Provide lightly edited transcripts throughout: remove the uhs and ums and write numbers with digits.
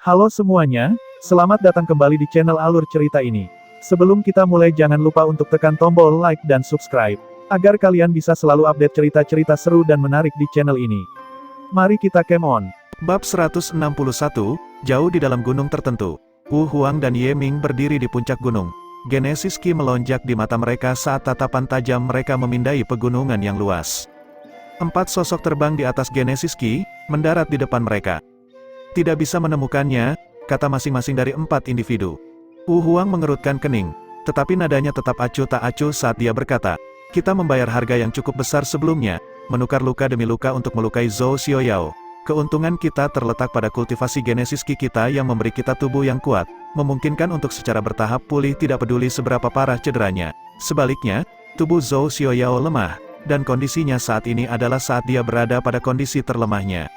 Halo semuanya, selamat datang kembali di channel Alur Cerita ini. Sebelum kita mulai jangan lupa untuk tekan tombol like dan subscribe, agar kalian bisa selalu update cerita-cerita seru dan menarik di channel ini. Mari kita game on. Bab 161, jauh di dalam gunung tertentu. Wu Huang dan Ye Ming berdiri di puncak gunung. Genesis Qi melonjak di mata mereka saat tatapan tajam mereka memindai pegunungan yang luas. 4 sosok terbang di atas Genesis Qi, mendarat di depan mereka. Tidak bisa menemukannya, kata masing-masing dari 4 individu. Wu Huang mengerutkan kening, tetapi nadanya tetap acuh tak acuh saat dia berkata, kita membayar harga yang cukup besar sebelumnya, menukar luka demi luka untuk melukai Zhou Xiaoyao. Keuntungan kita terletak pada kultivasi Genesis Qi kita yang memberi kita tubuh yang kuat, memungkinkan untuk secara bertahap pulih tidak peduli seberapa parah cederanya. Sebaliknya, tubuh Zhou Xiaoyao lemah, dan kondisinya saat ini adalah saat dia berada pada kondisi terlemahnya.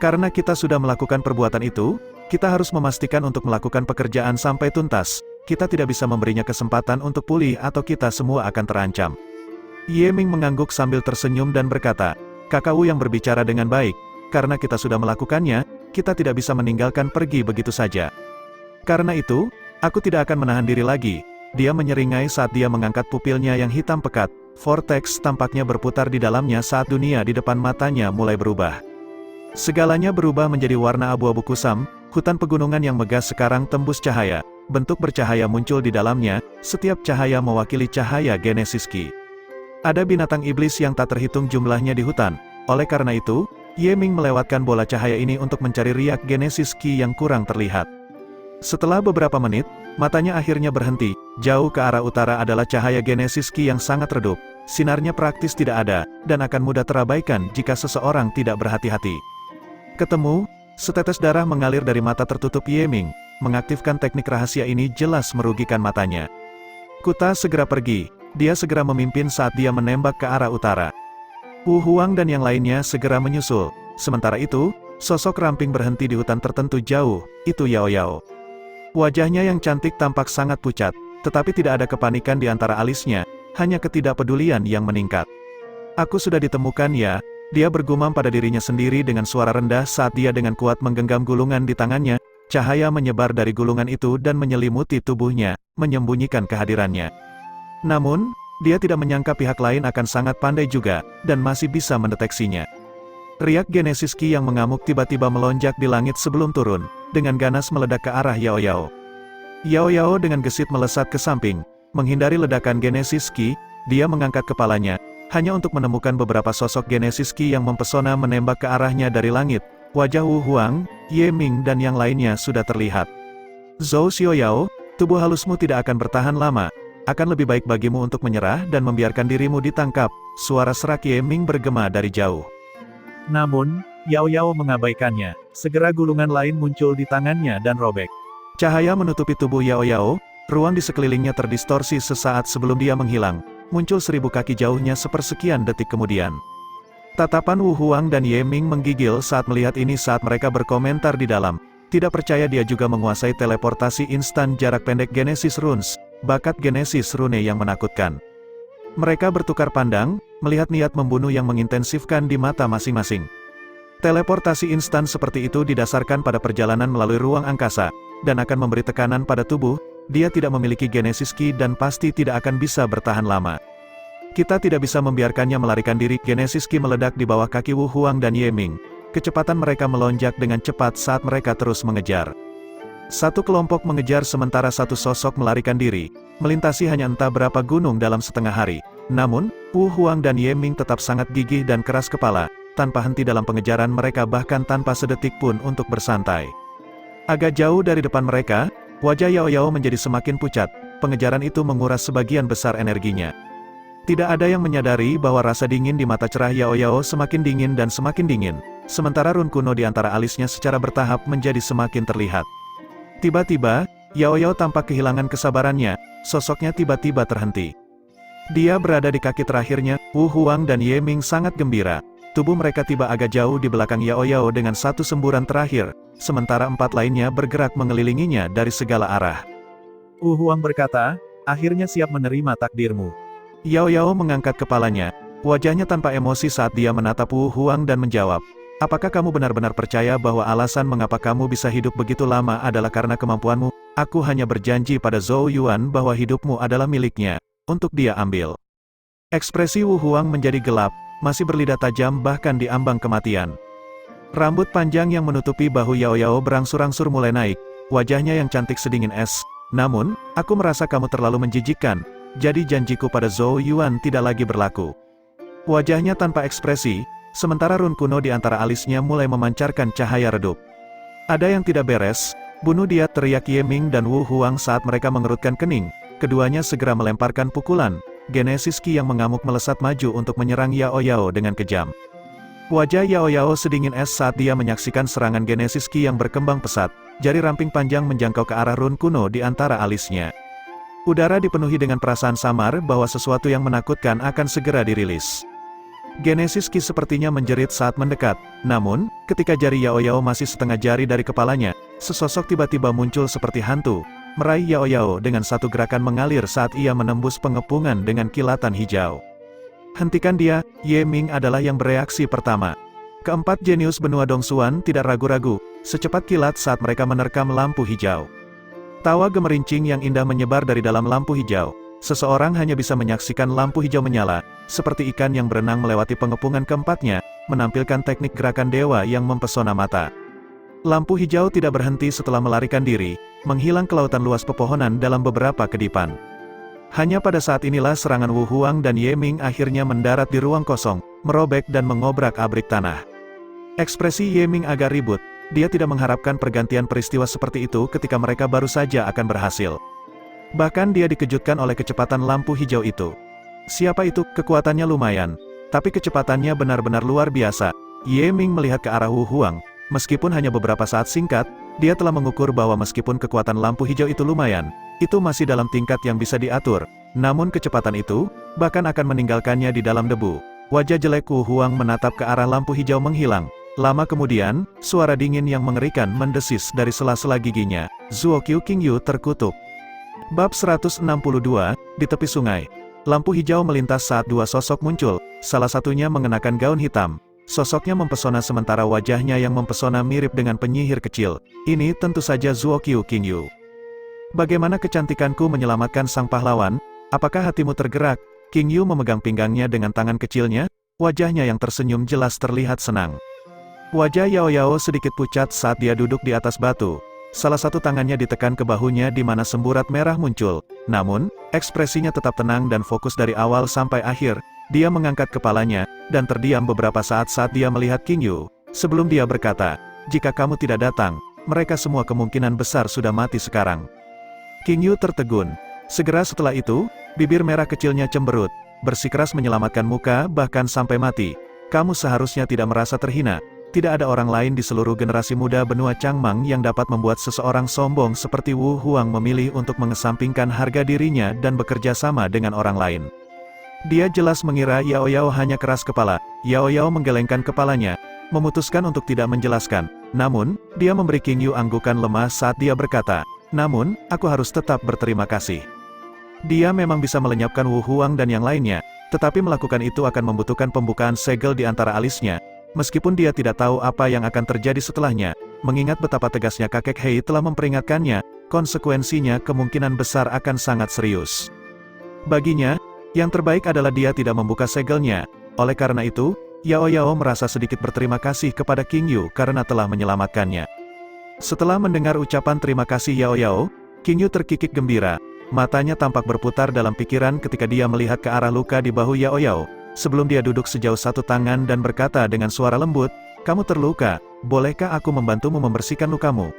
Karena kita sudah melakukan perbuatan itu, kita harus memastikan untuk melakukan pekerjaan sampai tuntas. Kita tidak bisa memberinya kesempatan untuk pulih atau kita semua akan terancam. Ye Ming mengangguk sambil tersenyum dan berkata, Kakak Wu yang berbicara dengan baik, karena kita sudah melakukannya, kita tidak bisa meninggalkan pergi begitu saja. Karena itu, aku tidak akan menahan diri lagi. Dia menyeringai saat dia mengangkat pupilnya yang hitam pekat. Vortex tampaknya berputar di dalamnya saat dunia di depan matanya mulai berubah. Segalanya berubah menjadi warna abu-abu kusam, hutan pegunungan yang megah sekarang tembus cahaya, bentuk bercahaya muncul di dalamnya, setiap cahaya mewakili cahaya Genesis Qi. Ada binatang iblis yang tak terhitung jumlahnya di hutan, oleh karena itu, Ye Ming melewatkan bola cahaya ini untuk mencari riak Genesis Qi yang kurang terlihat. Setelah beberapa menit, matanya akhirnya berhenti, jauh ke arah utara adalah cahaya Genesis Qi yang sangat redup, sinarnya praktis tidak ada, dan akan mudah terabaikan jika seseorang tidak berhati-hati. Ketemu, setetes darah mengalir dari mata tertutup Ye Ming, mengaktifkan teknik rahasia ini jelas merugikan matanya. Kuta segera pergi, dia segera memimpin saat dia menembak ke arah utara. Wu Huang dan yang lainnya segera menyusul, sementara itu, sosok ramping berhenti di hutan tertentu jauh, itu Yao Yao. Wajahnya yang cantik tampak sangat pucat, tetapi tidak ada kepanikan di antara alisnya, hanya ketidakpedulian yang meningkat. Aku sudah ditemukan ya. Dia bergumam pada dirinya sendiri dengan suara rendah saat dia dengan kuat menggenggam gulungan di tangannya, cahaya menyebar dari gulungan itu dan menyelimuti tubuhnya, menyembunyikan kehadirannya. Namun, dia tidak menyangka pihak lain akan sangat pandai juga, dan masih bisa mendeteksinya. Riak Genesis Qi yang mengamuk tiba-tiba melonjak di langit sebelum turun, dengan ganas meledak ke arah Yao Yao. Yao Yao dengan gesit melesat ke samping, menghindari ledakan Genesis Qi, dia mengangkat kepalanya, hanya untuk menemukan beberapa sosok Genesis Qi yang mempesona menembak ke arahnya dari langit. Wajah Wu Huang, Ye Ming dan yang lainnya sudah terlihat. Zhou Xiaoyao, tubuh halusmu tidak akan bertahan lama. Akan lebih baik bagimu untuk menyerah dan membiarkan dirimu ditangkap. Suara serak Ye Ming bergema dari jauh. Namun, Yao Yao mengabaikannya. Segera gulungan lain muncul di tangannya dan robek. Cahaya menutupi tubuh Yao Yao, ruang di sekelilingnya terdistorsi sesaat sebelum dia menghilang. Muncul 1000 kaki jauhnya sepersekian detik kemudian. Tatapan Wu Huang dan Ye Ming menggigil saat melihat ini saat mereka berkomentar di dalam. Tidak percaya dia juga menguasai teleportasi instan jarak pendek Genesis Runes, bakat Genesis Rune yang menakutkan. Mereka bertukar pandang, melihat niat membunuh yang mengintensifkan di mata masing-masing. Teleportasi instan seperti itu didasarkan pada perjalanan melalui ruang angkasa, dan akan memberi tekanan pada tubuh. Dia tidak memiliki Genesis Qi dan pasti tidak akan bisa bertahan lama. Kita tidak bisa membiarkannya melarikan diri. Genesis Qi meledak di bawah kaki Wu Huang dan Ye Ming. Kecepatan mereka melonjak dengan cepat saat mereka terus mengejar. Satu kelompok mengejar sementara satu sosok melarikan diri, melintasi hanya entah berapa gunung dalam setengah hari. Namun, Wu Huang dan Ye Ming tetap sangat gigih dan keras kepala, tanpa henti dalam pengejaran mereka bahkan tanpa sedetik pun untuk bersantai. Agak jauh dari depan mereka, wajah Yao Yao menjadi semakin pucat, pengejaran itu menguras sebagian besar energinya. Tidak ada yang menyadari bahwa rasa dingin di mata cerah Yao Yao semakin dingin dan semakin dingin, sementara run kuno di antara alisnya secara bertahap menjadi semakin terlihat. Tiba-tiba, Yao Yao tampak kehilangan kesabarannya, sosoknya tiba-tiba terhenti. Dia berada di kaki terakhirnya, Wu Huang dan Ye Ming sangat gembira. Tubuh mereka tiba agak jauh di belakang Yao Yao dengan satu semburan terakhir, sementara 4 lainnya bergerak mengelilinginya dari segala arah. Wu Huang berkata, akhirnya siap menerima takdirmu. Yao Yao mengangkat kepalanya, wajahnya tanpa emosi saat dia menatap Wu Huang dan menjawab, Apakah kamu benar-benar percaya bahwa alasan mengapa kamu bisa hidup begitu lama adalah karena kemampuanmu? Aku hanya berjanji pada Zhou Yuan bahwa hidupmu adalah miliknya, untuk dia ambil. Ekspresi Wu Huang menjadi gelap, masih berlidah tajam bahkan di ambang kematian. Rambut panjang yang menutupi bahu Yao Yao berangsur-angsur mulai naik, wajahnya yang cantik sedingin es. Namun, aku merasa kamu terlalu menjijikkan, jadi janjiku pada Zhou Yuan tidak lagi berlaku. Wajahnya tanpa ekspresi, sementara run kuno di antara alisnya mulai memancarkan cahaya redup. Ada yang tidak beres, bunuh dia, teriak Ye Ming dan Wu Huang saat mereka mengerutkan kening. Keduanya segera melemparkan pukulan. Genesis Ki yang mengamuk melesat maju untuk menyerang Yao Yao dengan kejam. Wajah Yao Yao sedingin es saat dia menyaksikan serangan Genesis Ki yang berkembang pesat, jari ramping panjang menjangkau ke arah run kuno di antara alisnya. Udara dipenuhi dengan perasaan samar bahwa sesuatu yang menakutkan akan segera dirilis. Genesis Ki sepertinya menjerit saat mendekat, namun, ketika jari Yao Yao masih setengah jari dari kepalanya, sesosok tiba-tiba muncul seperti hantu, meraih Yao Yao dengan satu gerakan mengalir saat ia menembus pengepungan dengan kilatan hijau. Hentikan dia, Ye Ming adalah yang bereaksi pertama. Keempat jenius benua Dongsuan tidak ragu-ragu, secepat kilat saat mereka menerkam lampu hijau. Tawa gemerincing yang indah menyebar dari dalam lampu hijau. Seseorang hanya bisa menyaksikan lampu hijau menyala, seperti ikan yang berenang melewati pengepungan keempatnya, menampilkan teknik gerakan dewa yang mempesona mata. Lampu hijau tidak berhenti setelah melarikan diri, menghilang ke lautan luas pepohonan dalam beberapa kedipan. Hanya pada saat inilah serangan Wu Huang dan Ye Ming akhirnya mendarat di ruang kosong, merobek dan mengobrak-abrik tanah. Ekspresi Ye Ming agak ribut, dia tidak mengharapkan pergantian peristiwa seperti itu ketika mereka baru saja akan berhasil. Bahkan dia dikejutkan oleh kecepatan lampu hijau itu. Siapa itu? Kekuatannya lumayan, tapi kecepatannya benar-benar luar biasa. Ye Ming melihat ke arah Wu Huang, meskipun hanya beberapa saat singkat, dia telah mengukur bahwa meskipun kekuatan lampu hijau itu lumayan, itu masih dalam tingkat yang bisa diatur. Namun kecepatan itu, bahkan akan meninggalkannya di dalam debu. Wajah jelek Wu Huang menatap ke arah lampu hijau menghilang. Lama kemudian, suara dingin yang mengerikan mendesis dari sela-sela giginya. Zuo Qiu Qingyu terkutuk. Bab 162, di tepi sungai. Lampu hijau melintas saat dua sosok muncul, salah satunya mengenakan gaun hitam. Sosoknya mempesona sementara wajahnya yang mempesona mirip dengan penyihir kecil. Ini tentu saja Zuo Qiu Qingyu. Bagaimana kecantikanku menyelamatkan sang pahlawan? Apakah hatimu tergerak? Qingyu memegang pinggangnya dengan tangan kecilnya, wajahnya yang tersenyum jelas terlihat senang. Wajah Yao Yao sedikit pucat saat dia duduk di atas batu. Salah satu tangannya ditekan ke bahunya di mana semburat merah muncul. Namun, ekspresinya tetap tenang dan fokus dari awal sampai akhir. Dia mengangkat kepalanya, dan terdiam beberapa saat dia melihat Qingyu. Sebelum dia berkata, "Jika kamu tidak datang, mereka semua kemungkinan besar sudah mati sekarang." Qingyu tertegun. Segera setelah itu, bibir merah kecilnya cemberut, bersikeras menyelamatkan muka bahkan sampai mati. Kamu seharusnya tidak merasa terhina. Tidak ada orang lain di seluruh generasi muda benua Changmang yang dapat membuat seseorang sombong seperti Wu Huang memilih untuk mengesampingkan harga dirinya dan bekerja sama dengan orang lain. Dia jelas mengira Yao Yao hanya keras kepala. Yao Yao menggelengkan kepalanya, memutuskan untuk tidak menjelaskan. Namun, dia memberi Qingyu anggukan lemah saat dia berkata, "Namun, aku harus tetap berterima kasih." Dia memang bisa melenyapkan Wu Huang dan yang lainnya, tetapi melakukan itu akan membutuhkan pembukaan segel di antara alisnya. Meskipun dia tidak tahu apa yang akan terjadi setelahnya, mengingat betapa tegasnya kakek Hei telah memperingatkannya, konsekuensinya kemungkinan besar akan sangat serius. Baginya, yang terbaik adalah dia tidak membuka segelnya. Oleh karena itu, Yao Yao merasa sedikit berterima kasih kepada Qingyu karena telah menyelamatkannya. Setelah mendengar ucapan terima kasih Yao Yao, Qingyu terkikik gembira. Matanya tampak berputar dalam pikiran ketika dia melihat ke arah luka di bahu Yao Yao. Sebelum dia duduk sejauh satu tangan dan berkata dengan suara lembut, "Kamu terluka, bolehkah aku membantumu membersihkan lukamu?"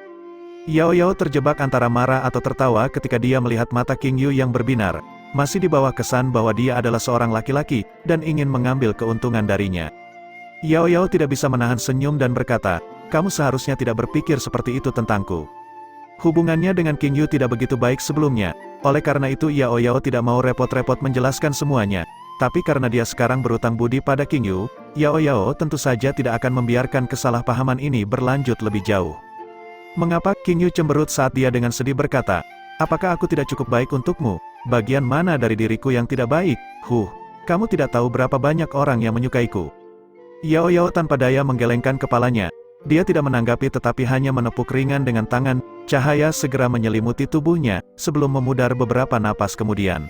Yao Yao terjebak antara marah atau tertawa ketika dia melihat mata Qingyu yang berbinar, masih di bawah kesan bahwa dia adalah seorang laki-laki, dan ingin mengambil keuntungan darinya. Yao Yao tidak bisa menahan senyum dan berkata, "Kamu seharusnya tidak berpikir seperti itu tentangku." Hubungannya dengan Qingyu tidak begitu baik sebelumnya, oleh karena itu Yao Yao tidak mau repot-repot menjelaskan semuanya. Tapi karena dia sekarang berutang budi pada Qingyu, Yao Yao tentu saja tidak akan membiarkan kesalahpahaman ini berlanjut lebih jauh. "Mengapa?" Qingyu cemberut saat dia dengan sedih berkata, "Apakah aku tidak cukup baik untukmu? Bagian mana dari diriku yang tidak baik? Kamu tidak tahu berapa banyak orang yang menyukaiku." Yao Yao tanpa daya menggelengkan kepalanya. Dia tidak menanggapi tetapi hanya menepuk ringan dengan tangan, cahaya segera menyelimuti tubuhnya, sebelum memudar beberapa napas kemudian.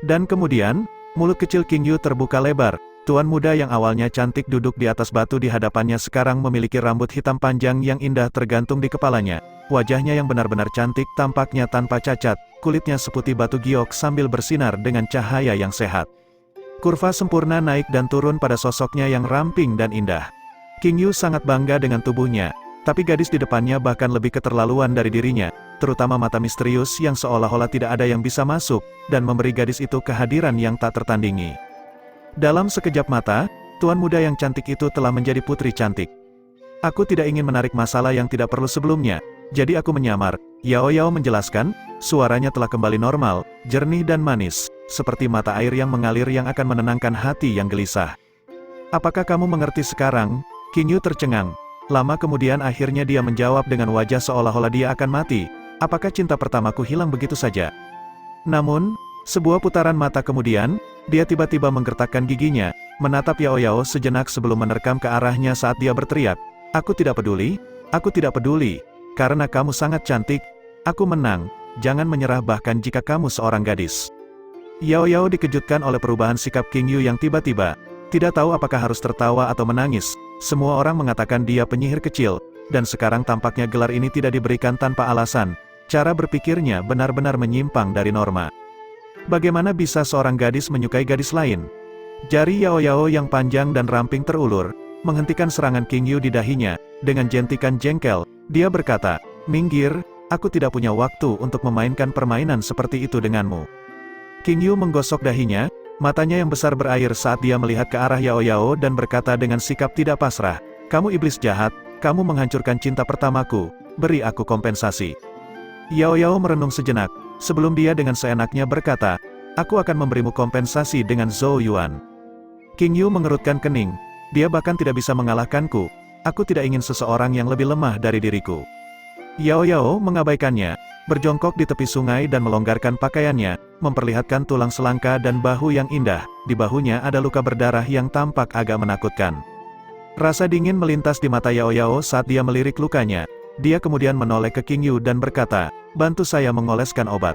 Dan kemudian, mulut kecil King Yu terbuka lebar. Tuan muda yang awalnya cantik duduk di atas batu di hadapannya sekarang memiliki rambut hitam panjang yang indah tergantung di kepalanya. Wajahnya yang benar-benar cantik tampaknya tanpa cacat, kulitnya seputih batu giok sambil bersinar dengan cahaya yang sehat. Kurva sempurna naik dan turun pada sosoknya yang ramping dan indah. King Yu sangat bangga dengan tubuhnya, tapi gadis di depannya bahkan lebih keterlaluan dari dirinya, terutama mata misterius yang seolah-olah tidak ada yang bisa masuk, dan memberi gadis itu kehadiran yang tak tertandingi. Dalam sekejap mata, tuan muda yang cantik itu telah menjadi putri cantik. Aku tidak ingin menarik masalah yang tidak perlu sebelumnya, jadi aku menyamar. Yao Yao menjelaskan, suaranya telah kembali normal, jernih dan manis, seperti mata air yang mengalir yang akan menenangkan hati yang gelisah. Apakah kamu mengerti sekarang? King Yu tercengang. Lama kemudian akhirnya dia menjawab dengan wajah seolah-olah dia akan mati. Apakah cinta pertamaku hilang begitu saja? Namun, sebuah putaran mata kemudian, dia tiba-tiba menggertakkan giginya, menatap Yao Yao sejenak sebelum menerkam ke arahnya saat dia berteriak, aku tidak peduli, karena kamu sangat cantik, aku menang, jangan menyerah bahkan jika kamu seorang gadis. Yao Yao dikejutkan oleh perubahan sikap King Yu yang tiba-tiba, tidak tahu apakah harus tertawa atau menangis. Semua orang mengatakan dia penyihir kecil, dan sekarang tampaknya gelar ini tidak diberikan tanpa alasan. Cara berpikirnya benar-benar menyimpang dari norma. Bagaimana bisa seorang gadis menyukai gadis lain? Jari Yao Yao yang panjang dan ramping terulur, menghentikan serangan King Yu di dahinya, dengan jentikan jengkel, dia berkata, minggir, aku tidak punya waktu untuk memainkan permainan seperti itu denganmu. King Yu menggosok dahinya, matanya yang besar berair saat dia melihat ke arah Yao Yao dan berkata dengan sikap tidak pasrah, kamu iblis jahat, kamu menghancurkan cinta pertamaku, beri aku kompensasi. Yao Yao merenung sejenak, sebelum dia dengan seenaknya berkata, aku akan memberimu kompensasi dengan Zhou Yuan. King Yu mengerutkan kening, dia bahkan tidak bisa mengalahkanku, aku tidak ingin seseorang yang lebih lemah dari diriku. Yao Yao mengabaikannya, berjongkok di tepi sungai dan melonggarkan pakaiannya, memperlihatkan tulang selangka dan bahu yang indah, di bahunya ada luka berdarah yang tampak agak menakutkan. Rasa dingin melintas di mata Yao Yao saat dia melirik lukanya, dia kemudian menoleh ke King Yu dan berkata, bantu saya mengoleskan obat.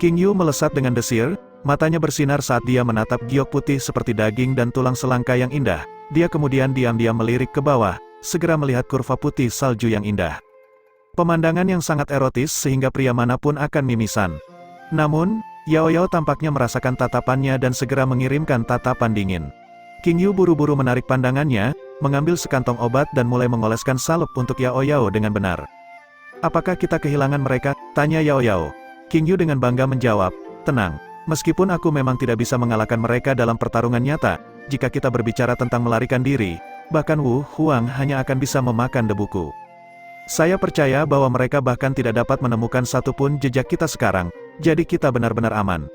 King Yu melesat dengan desir, matanya bersinar saat dia menatap giok putih seperti daging dan tulang selangka yang indah, dia kemudian diam-diam melirik ke bawah, segera melihat kurva putih salju yang indah. Pemandangan yang sangat erotis sehingga pria manapun akan mimisan. Namun, Yao Yao tampaknya merasakan tatapannya dan segera mengirimkan tatapan dingin. King Yu buru-buru menarik pandangannya, mengambil sekantong obat dan mulai mengoleskan salep untuk Yao Yao dengan benar. Apakah kita kehilangan mereka? Tanya Yao Yao. King Yu dengan bangga menjawab, tenang, meskipun aku memang tidak bisa mengalahkan mereka dalam pertarungan nyata, jika kita berbicara tentang melarikan diri, bahkan Wu Huang hanya akan bisa memakan debuku. Saya percaya bahwa mereka bahkan tidak dapat menemukan satupun jejak kita sekarang, jadi kita benar-benar aman.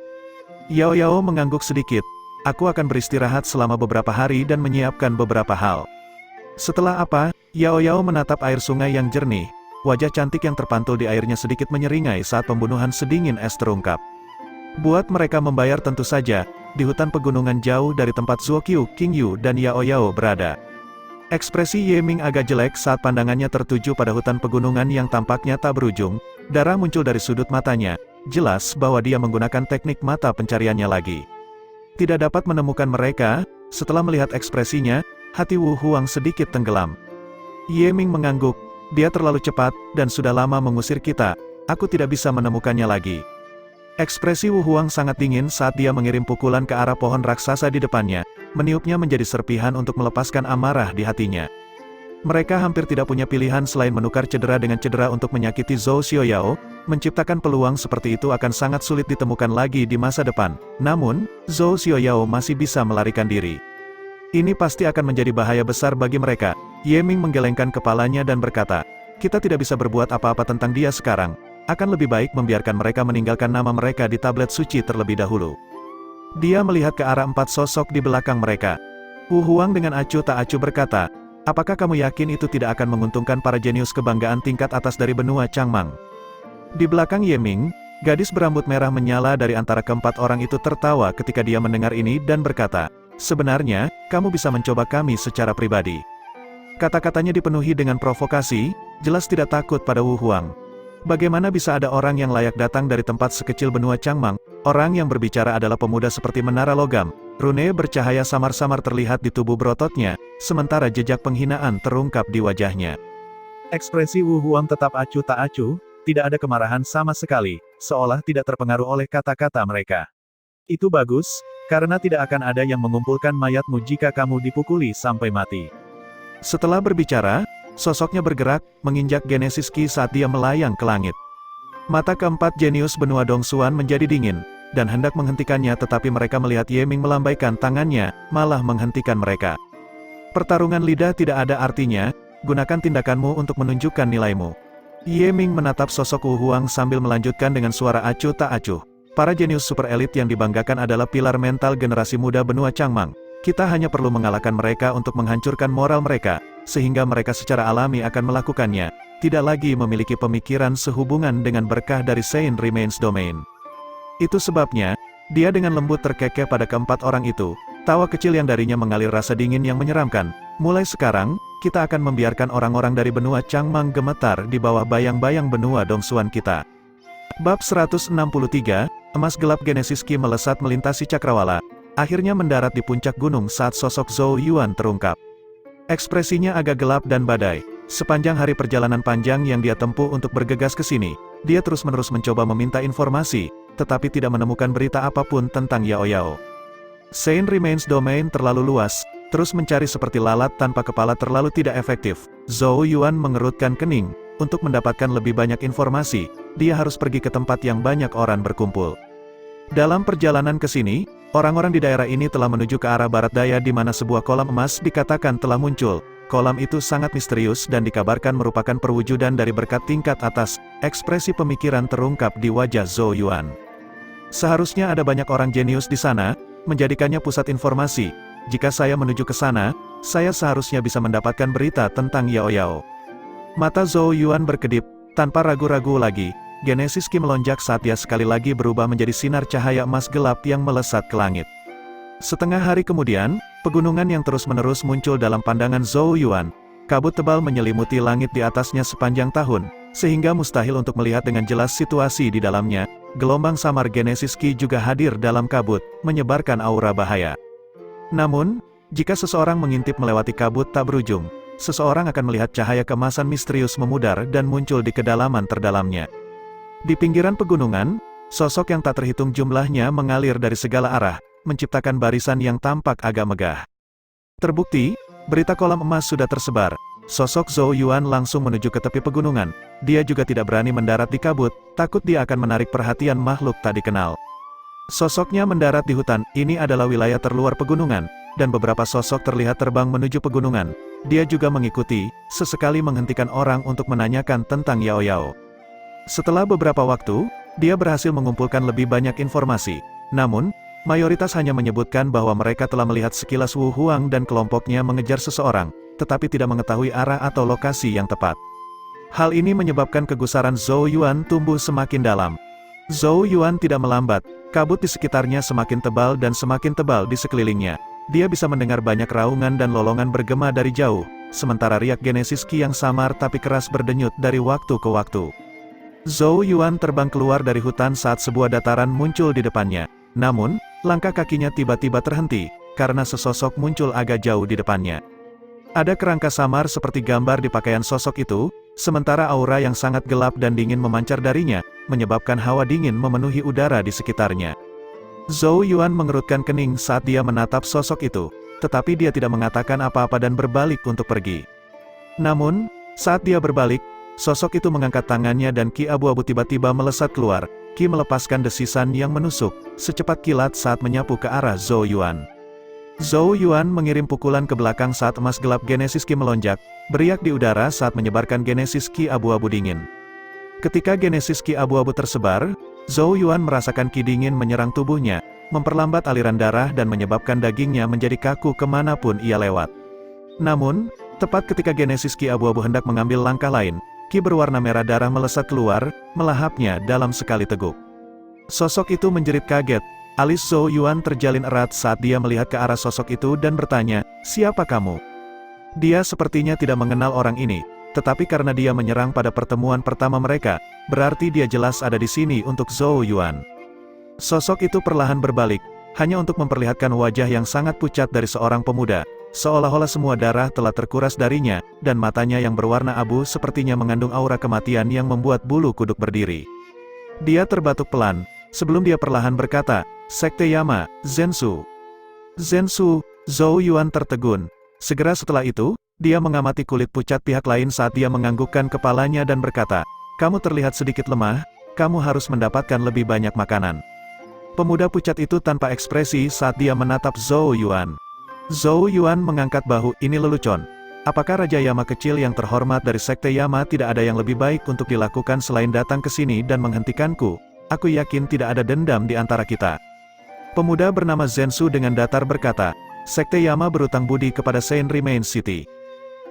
Yao Yao mengangguk sedikit, aku akan beristirahat selama beberapa hari dan menyiapkan beberapa hal. Setelah apa, Yao Yao menatap air sungai yang jernih, wajah cantik yang terpantul di airnya sedikit menyeringai saat pembunuhan sedingin es terungkap. Buat mereka membayar tentu saja, di hutan pegunungan jauh dari tempat Zuo Qiu, King Yu dan Yao Yao berada. Ekspresi Ye Ming agak jelek saat pandangannya tertuju pada hutan pegunungan yang tampaknya tak berujung, darah muncul dari sudut matanya, jelas bahwa dia menggunakan teknik mata pencariannya lagi. Tidak dapat menemukan mereka, setelah melihat ekspresinya, hati Wu Huang sedikit tenggelam. Ye Ming mengangguk, dia terlalu cepat, dan sudah lama mengusir kita, aku tidak bisa menemukannya lagi. Ekspresi Wu Huang sangat dingin saat dia mengirim pukulan ke arah pohon raksasa di depannya, meniupnya menjadi serpihan untuk melepaskan amarah di hatinya. Mereka hampir tidak punya pilihan selain menukar cedera dengan cedera untuk menyakiti Zhou Xiaoyao, menciptakan peluang seperti itu akan sangat sulit ditemukan lagi di masa depan, namun, Zhou Xiaoyao masih bisa melarikan diri. Ini pasti akan menjadi bahaya besar bagi mereka. Ye Ming menggelengkan kepalanya dan berkata, kita tidak bisa berbuat apa-apa tentang dia sekarang. Akan lebih baik membiarkan mereka meninggalkan nama mereka di tablet suci terlebih dahulu. Dia melihat ke arah 4 sosok di belakang mereka. Wu Huang dengan acuh tak acuh berkata, apakah kamu yakin itu tidak akan menguntungkan para jenius kebanggaan tingkat atas dari benua Changmang? Di belakang Ye Ming, gadis berambut merah menyala dari antara keempat orang itu tertawa ketika dia mendengar ini dan berkata, Sebenarnya, kamu bisa mencoba kami secara pribadi. Kata-katanya dipenuhi dengan provokasi, jelas tidak takut pada Wu Huang. Bagaimana bisa ada orang yang layak datang dari tempat sekecil benua Changmang? Orang yang berbicara adalah pemuda seperti menara logam. Rune bercahaya samar-samar terlihat di tubuh berototnya, sementara jejak penghinaan terungkap di wajahnya. Ekspresi Wu Huang tetap acuh tak acuh, tidak ada kemarahan sama sekali, seolah tidak terpengaruh oleh kata-kata mereka. Itu bagus, karena tidak akan ada yang mengumpulkan mayatmu jika kamu dipukuli sampai mati. Setelah berbicara, sosoknya bergerak, menginjak Genesis Ki saat dia melayang ke langit. Mata keempat jenius benua Dongsuan menjadi dingin, dan hendak menghentikannya tetapi mereka melihat Ye Ming melambaikan tangannya, malah menghentikan mereka. Pertarungan lidah tidak ada artinya, gunakan tindakanmu untuk menunjukkan nilaimu. Ye Ming menatap sosok Wu Huang sambil melanjutkan dengan suara acuh tak acuh. Para jenius super elit yang dibanggakan adalah pilar mental generasi muda benua Changmang. Kita hanya perlu mengalahkan mereka untuk menghancurkan moral mereka, sehingga mereka secara alami akan melakukannya, tidak lagi memiliki pemikiran sehubungan dengan berkah dari Saint Remains Domain. Itu sebabnya, dia dengan lembut terkekeh pada keempat orang itu, tawa kecil yang darinya mengalir rasa dingin yang menyeramkan. Mulai sekarang, kita akan membiarkan orang-orang dari benua Changmang gemetar di bawah bayang-bayang benua Dongsuan kita. Bab 163, emas gelap Genesis Ki melesat melintasi cakrawala, akhirnya mendarat di puncak gunung saat sosok Zhou Yuan terungkap. Ekspresinya agak gelap dan badai. Sepanjang hari perjalanan panjang yang dia tempuh untuk bergegas ke sini, dia terus-menerus mencoba meminta informasi, tetapi tidak menemukan berita apapun tentang Yao Yao. Saint Remains Domain terlalu luas, terus mencari seperti lalat tanpa kepala terlalu tidak efektif. Zhou Yuan mengerutkan kening. Untuk mendapatkan lebih banyak informasi, dia harus pergi ke tempat yang banyak orang berkumpul. Dalam perjalanan ke sini, orang-orang di daerah ini telah menuju ke arah barat daya di mana sebuah kolam emas dikatakan telah muncul. Kolam itu sangat misterius dan dikabarkan merupakan perwujudan dari berkat tingkat atas. Ekspresi pemikiran terungkap di wajah Zhou Yuan. Seharusnya ada banyak orang jenius di sana, menjadikannya pusat informasi. Jika saya menuju ke sana, saya seharusnya bisa mendapatkan berita tentang Yao Yao. Mata Zhou Yuan berkedip, tanpa ragu-ragu lagi. Genesis Ki melonjak saat dia sekali lagi berubah menjadi sinar cahaya emas gelap yang melesat ke langit. Setengah hari kemudian, pegunungan yang terus-menerus muncul dalam pandangan Zhou Yuan. Kabut tebal menyelimuti langit di atasnya sepanjang tahun, sehingga mustahil untuk melihat dengan jelas situasi di dalamnya. Gelombang samar Genesis Ki juga hadir dalam kabut, menyebarkan aura bahaya. Namun, jika seseorang mengintip melewati kabut tak berujung, seseorang akan melihat cahaya keemasan misterius memudar dan muncul di kedalaman terdalamnya. Di pinggiran pegunungan, sosok yang tak terhitung jumlahnya mengalir dari segala arah, menciptakan barisan yang tampak agak megah. Terbukti, berita kolam emas sudah tersebar. Sosok Zhou Yuan langsung menuju ke tepi pegunungan. Dia juga tidak berani mendarat di kabut, takut dia akan menarik perhatian makhluk tak dikenal. Sosoknya mendarat di hutan. Ini adalah wilayah terluar pegunungan, dan beberapa sosok terlihat terbang menuju pegunungan. Dia juga mengikuti, sesekali menghentikan orang untuk menanyakan tentang Yao Yao. Setelah beberapa waktu, dia berhasil mengumpulkan lebih banyak informasi. Namun, mayoritas hanya menyebutkan bahwa mereka telah melihat sekilas Wu Huang dan kelompoknya mengejar seseorang, tetapi tidak mengetahui arah atau lokasi yang tepat. Hal ini menyebabkan kegusaran Zhou Yuan tumbuh semakin dalam. Zhou Yuan tidak melambat, kabut di sekitarnya semakin tebal dan semakin tebal di sekelilingnya. Dia bisa mendengar banyak raungan dan lolongan bergema dari jauh, sementara riak Genesis Ki yang samar tapi keras berdenyut dari waktu ke waktu. Zhou Yuan terbang keluar dari hutan saat sebuah dataran muncul di depannya. Namun, langkah kakinya tiba-tiba terhenti, karena sesosok muncul agak jauh di depannya. Ada kerangka samar seperti gambar di pakaian sosok itu, sementara aura yang sangat gelap dan dingin memancar darinya, menyebabkan hawa dingin memenuhi udara di sekitarnya. Zhou Yuan mengerutkan kening saat dia menatap sosok itu, tetapi dia tidak mengatakan apa-apa dan berbalik untuk pergi. Namun, saat dia berbalik, sosok itu mengangkat tangannya dan ki abu-abu tiba-tiba melesat keluar. Ki melepaskan desisan yang menusuk, secepat kilat saat menyapu ke arah Zhou Yuan. Zhou Yuan mengirim pukulan ke belakang saat emas gelap Genesis Ki melonjak, beriak di udara saat menyebarkan Genesis Ki abu-abu dingin. Ketika Genesis Ki abu-abu tersebar, Zhou Yuan merasakan ki dingin menyerang tubuhnya, memperlambat aliran darah dan menyebabkan dagingnya menjadi kaku kemanapun ia lewat. Namun, tepat ketika Genesis Ki abu-abu hendak mengambil langkah lain, ki berwarna merah darah melesat keluar, melahapnya dalam sekali teguk. Sosok itu menjerit kaget, Alis Zhou Yuan terjalin erat saat dia melihat ke arah sosok itu dan bertanya, "Siapa kamu?" Dia sepertinya tidak mengenal orang ini, tetapi karena dia menyerang pada pertemuan pertama mereka, berarti dia jelas ada di sini untuk Zhou Yuan. Sosok itu perlahan berbalik, hanya untuk memperlihatkan wajah yang sangat pucat dari seorang pemuda, seolah-olah semua darah telah terkuras darinya, dan matanya yang berwarna abu sepertinya mengandung aura kematian yang membuat bulu kuduk berdiri. Dia terbatuk pelan, sebelum dia perlahan berkata, "Sekte Yama, Zhensu." "Zhensu," Zhou Yuan tertegun. Segera setelah itu, dia mengamati kulit pucat pihak lain saat dia menganggukkan kepalanya dan berkata, "Kamu terlihat sedikit lemah, kamu harus mendapatkan lebih banyak makanan." Pemuda pucat itu tanpa ekspresi saat dia menatap Zhou Yuan. Zhou Yuan mengangkat bahu, "Ini lelucon. Apakah Raja Yama kecil yang terhormat dari Sekte Yama tidak ada yang lebih baik untuk dilakukan selain datang ke sini dan menghentikanku? Aku yakin tidak ada dendam di antara kita." Pemuda bernama Zhensu dengan datar berkata, "Sekte Yama berutang budi kepada Saint Remain City."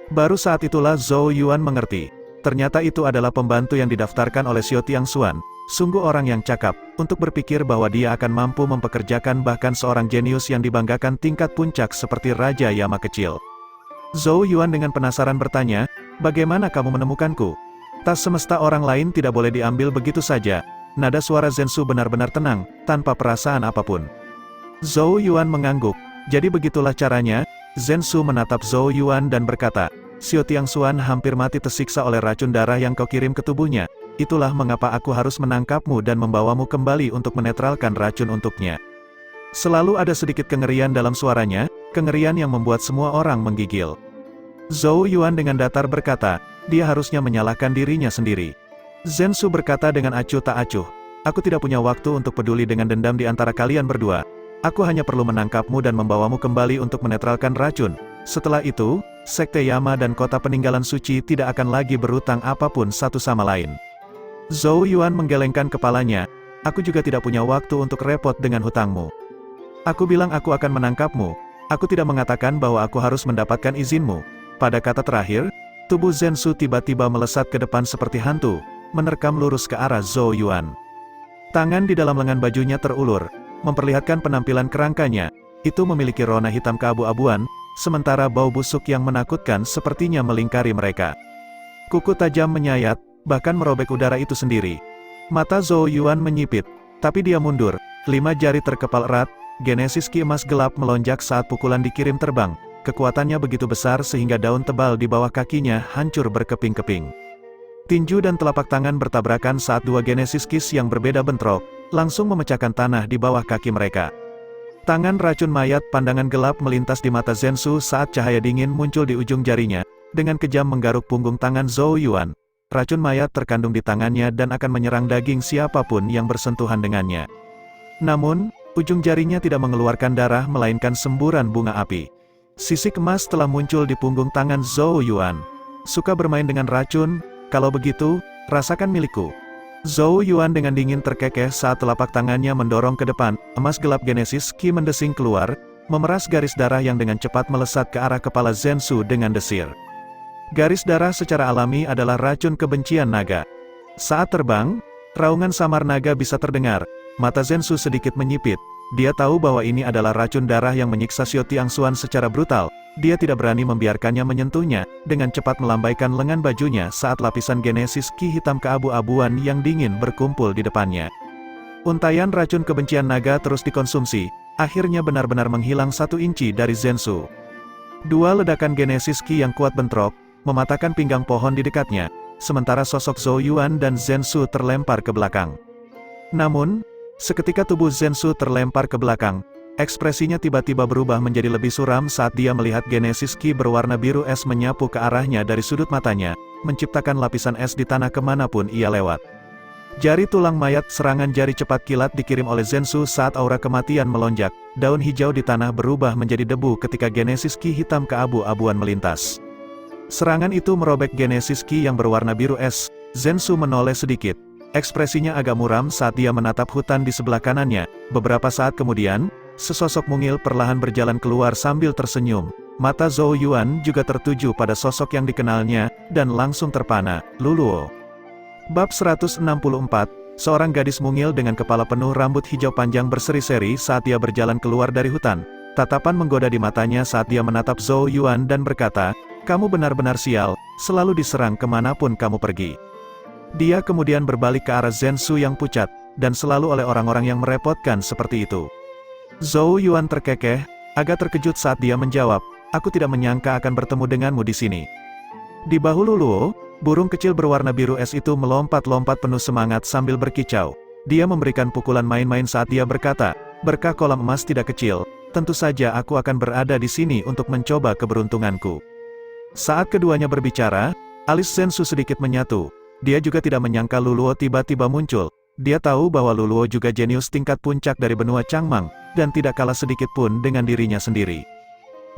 Baru saat itulah Zhou Yuan mengerti. Ternyata itu adalah pembantu yang didaftarkan oleh Xiao Tiangxuan. Sungguh orang yang cakap, untuk berpikir bahwa dia akan mampu mempekerjakan bahkan seorang jenius yang dibanggakan tingkat puncak seperti Raja Yama kecil. Zhou Yuan dengan penasaran bertanya, "Bagaimana kamu menemukanku?" Tas semesta orang lain tidak boleh diambil begitu saja. Nada suara Zhensu benar-benar tenang, tanpa perasaan apapun. Zhou Yuan mengangguk. Jadi begitulah caranya. Zhensu menatap Zhou Yuan dan berkata, "Xiao Tiangxuan hampir mati tersiksa oleh racun darah yang kau kirim ke tubuhnya. Itulah mengapa aku harus menangkapmu dan membawamu kembali untuk menetralkan racun untuknya." Selalu ada sedikit kengerian dalam suaranya, kengerian yang membuat semua orang menggigil. Zhou Yuan dengan datar berkata, dia harusnya menyalahkan dirinya sendiri. Zhensu berkata dengan acuh tak acuh, "Aku tidak punya waktu untuk peduli dengan dendam di antara kalian berdua. Aku hanya perlu menangkapmu dan membawamu kembali untuk menetralkan racun. Setelah itu, Sekte Yama dan kota peninggalan suci tidak akan lagi berutang apapun satu sama lain." Zhou Yuan menggelengkan kepalanya, "Aku juga tidak punya waktu untuk repot dengan hutangmu. Aku bilang aku akan menangkapmu. Aku tidak mengatakan bahwa aku harus mendapatkan izinmu." Pada kata terakhir, tubuh Zhensu tiba-tiba melesat ke depan seperti hantu, menerkam lurus ke arah Zhou Yuan. Tangan di dalam lengan bajunya terulur, memperlihatkan penampilan kerangkanya. Itu memiliki rona hitam keabu-abuan, sementara bau busuk yang menakutkan sepertinya melingkari mereka. Kuku tajam menyayat, bahkan merobek udara itu sendiri. Mata Zhou Yuan menyipit, tapi dia mundur. 5 jari terkepal erat, Genesis Ki emas gelap melonjak saat pukulan dikirim terbang. Kekuatannya begitu besar sehingga daun tebal di bawah kakinya hancur berkeping-keping. Tinju dan telapak tangan bertabrakan saat 2 Genesis Ki yang berbeda bentrok, langsung memecahkan tanah di bawah kaki mereka. Tangan racun mayat pandangan gelap melintas di mata Zhensu saat cahaya dingin muncul di ujung jarinya, dengan kejam menggaruk punggung tangan Zhou Yuan. Racun mayat terkandung di tangannya dan akan menyerang daging siapapun yang bersentuhan dengannya. Namun, ujung jarinya tidak mengeluarkan darah melainkan semburan bunga api. Sisik emas telah muncul di punggung tangan Zhou Yuan. "Suka bermain dengan racun? Kalau begitu, rasakan milikku." Zhou Yuan dengan dingin terkekeh saat telapak tangannya mendorong ke depan, emas gelap Genesis Ki mendesing keluar, memeras garis darah yang dengan cepat melesat ke arah kepala Zhensu dengan desir. Garis darah secara alami adalah racun kebencian naga. Saat terbang, raungan samar naga bisa terdengar. Mata Zhensu sedikit menyipit. Dia tahu bahwa ini adalah racun darah yang menyiksa Xiao Tiangxuan secara brutal. Dia tidak berani membiarkannya menyentuhnya, dengan cepat melambaikan lengan bajunya saat lapisan Genesis Ki hitam keabu-abuan yang dingin berkumpul di depannya. Untaian racun kebencian naga terus dikonsumsi, akhirnya benar-benar menghilang 1 inci dari Zhensu. 2 ledakan Genesis Ki yang kuat bentrok, mematahkan pinggang pohon di dekatnya, sementara sosok Zhou Yuan dan Zhensu terlempar ke belakang. Namun, seketika tubuh Zhensu terlempar ke belakang, ekspresinya tiba-tiba berubah menjadi lebih suram saat dia melihat Genesis Ki berwarna biru es menyapu ke arahnya dari sudut matanya, menciptakan lapisan es di tanah kemanapun ia lewat. Jari tulang mayat serangan jari cepat kilat dikirim oleh Zhensu saat aura kematian melonjak, daun hijau di tanah berubah menjadi debu ketika Genesis Ki hitam keabu-abuan melintas. Serangan itu merobek Genesis Ki yang berwarna biru es. Zhensu menoleh sedikit. Ekspresinya agak muram saat dia menatap hutan di sebelah kanannya. Beberapa saat kemudian, sesosok mungil perlahan berjalan keluar sambil tersenyum. Mata Zhou Yuan juga tertuju pada sosok yang dikenalnya, dan langsung terpana, Luluo. Bab 164, Seorang gadis mungil dengan kepala penuh rambut hijau panjang berseri-seri saat dia berjalan keluar dari hutan. Tatapan menggoda di matanya saat dia menatap Zhou Yuan dan berkata, "Kamu benar-benar sial, selalu diserang kemanapun kamu pergi." Dia kemudian berbalik ke arah Zhensu yang pucat, dan selalu oleh orang-orang yang merepotkan seperti itu. Zhou Yuan terkekeh, agak terkejut saat dia menjawab, "Aku tidak menyangka akan bertemu denganmu di sini." Di bahu Luluo, burung kecil berwarna biru es itu melompat-lompat penuh semangat sambil berkicau. Dia memberikan pukulan main-main saat dia berkata, "Berkah kolam emas tidak kecil, tentu saja aku akan berada di sini untuk mencoba keberuntunganku." Saat keduanya berbicara, alis Zhensu sedikit menyatu. Dia juga tidak menyangka Luluo tiba-tiba muncul. Dia tahu bahwa Luluo juga jenius tingkat puncak dari benua Changmang, dan tidak kalah sedikit pun dengan dirinya sendiri.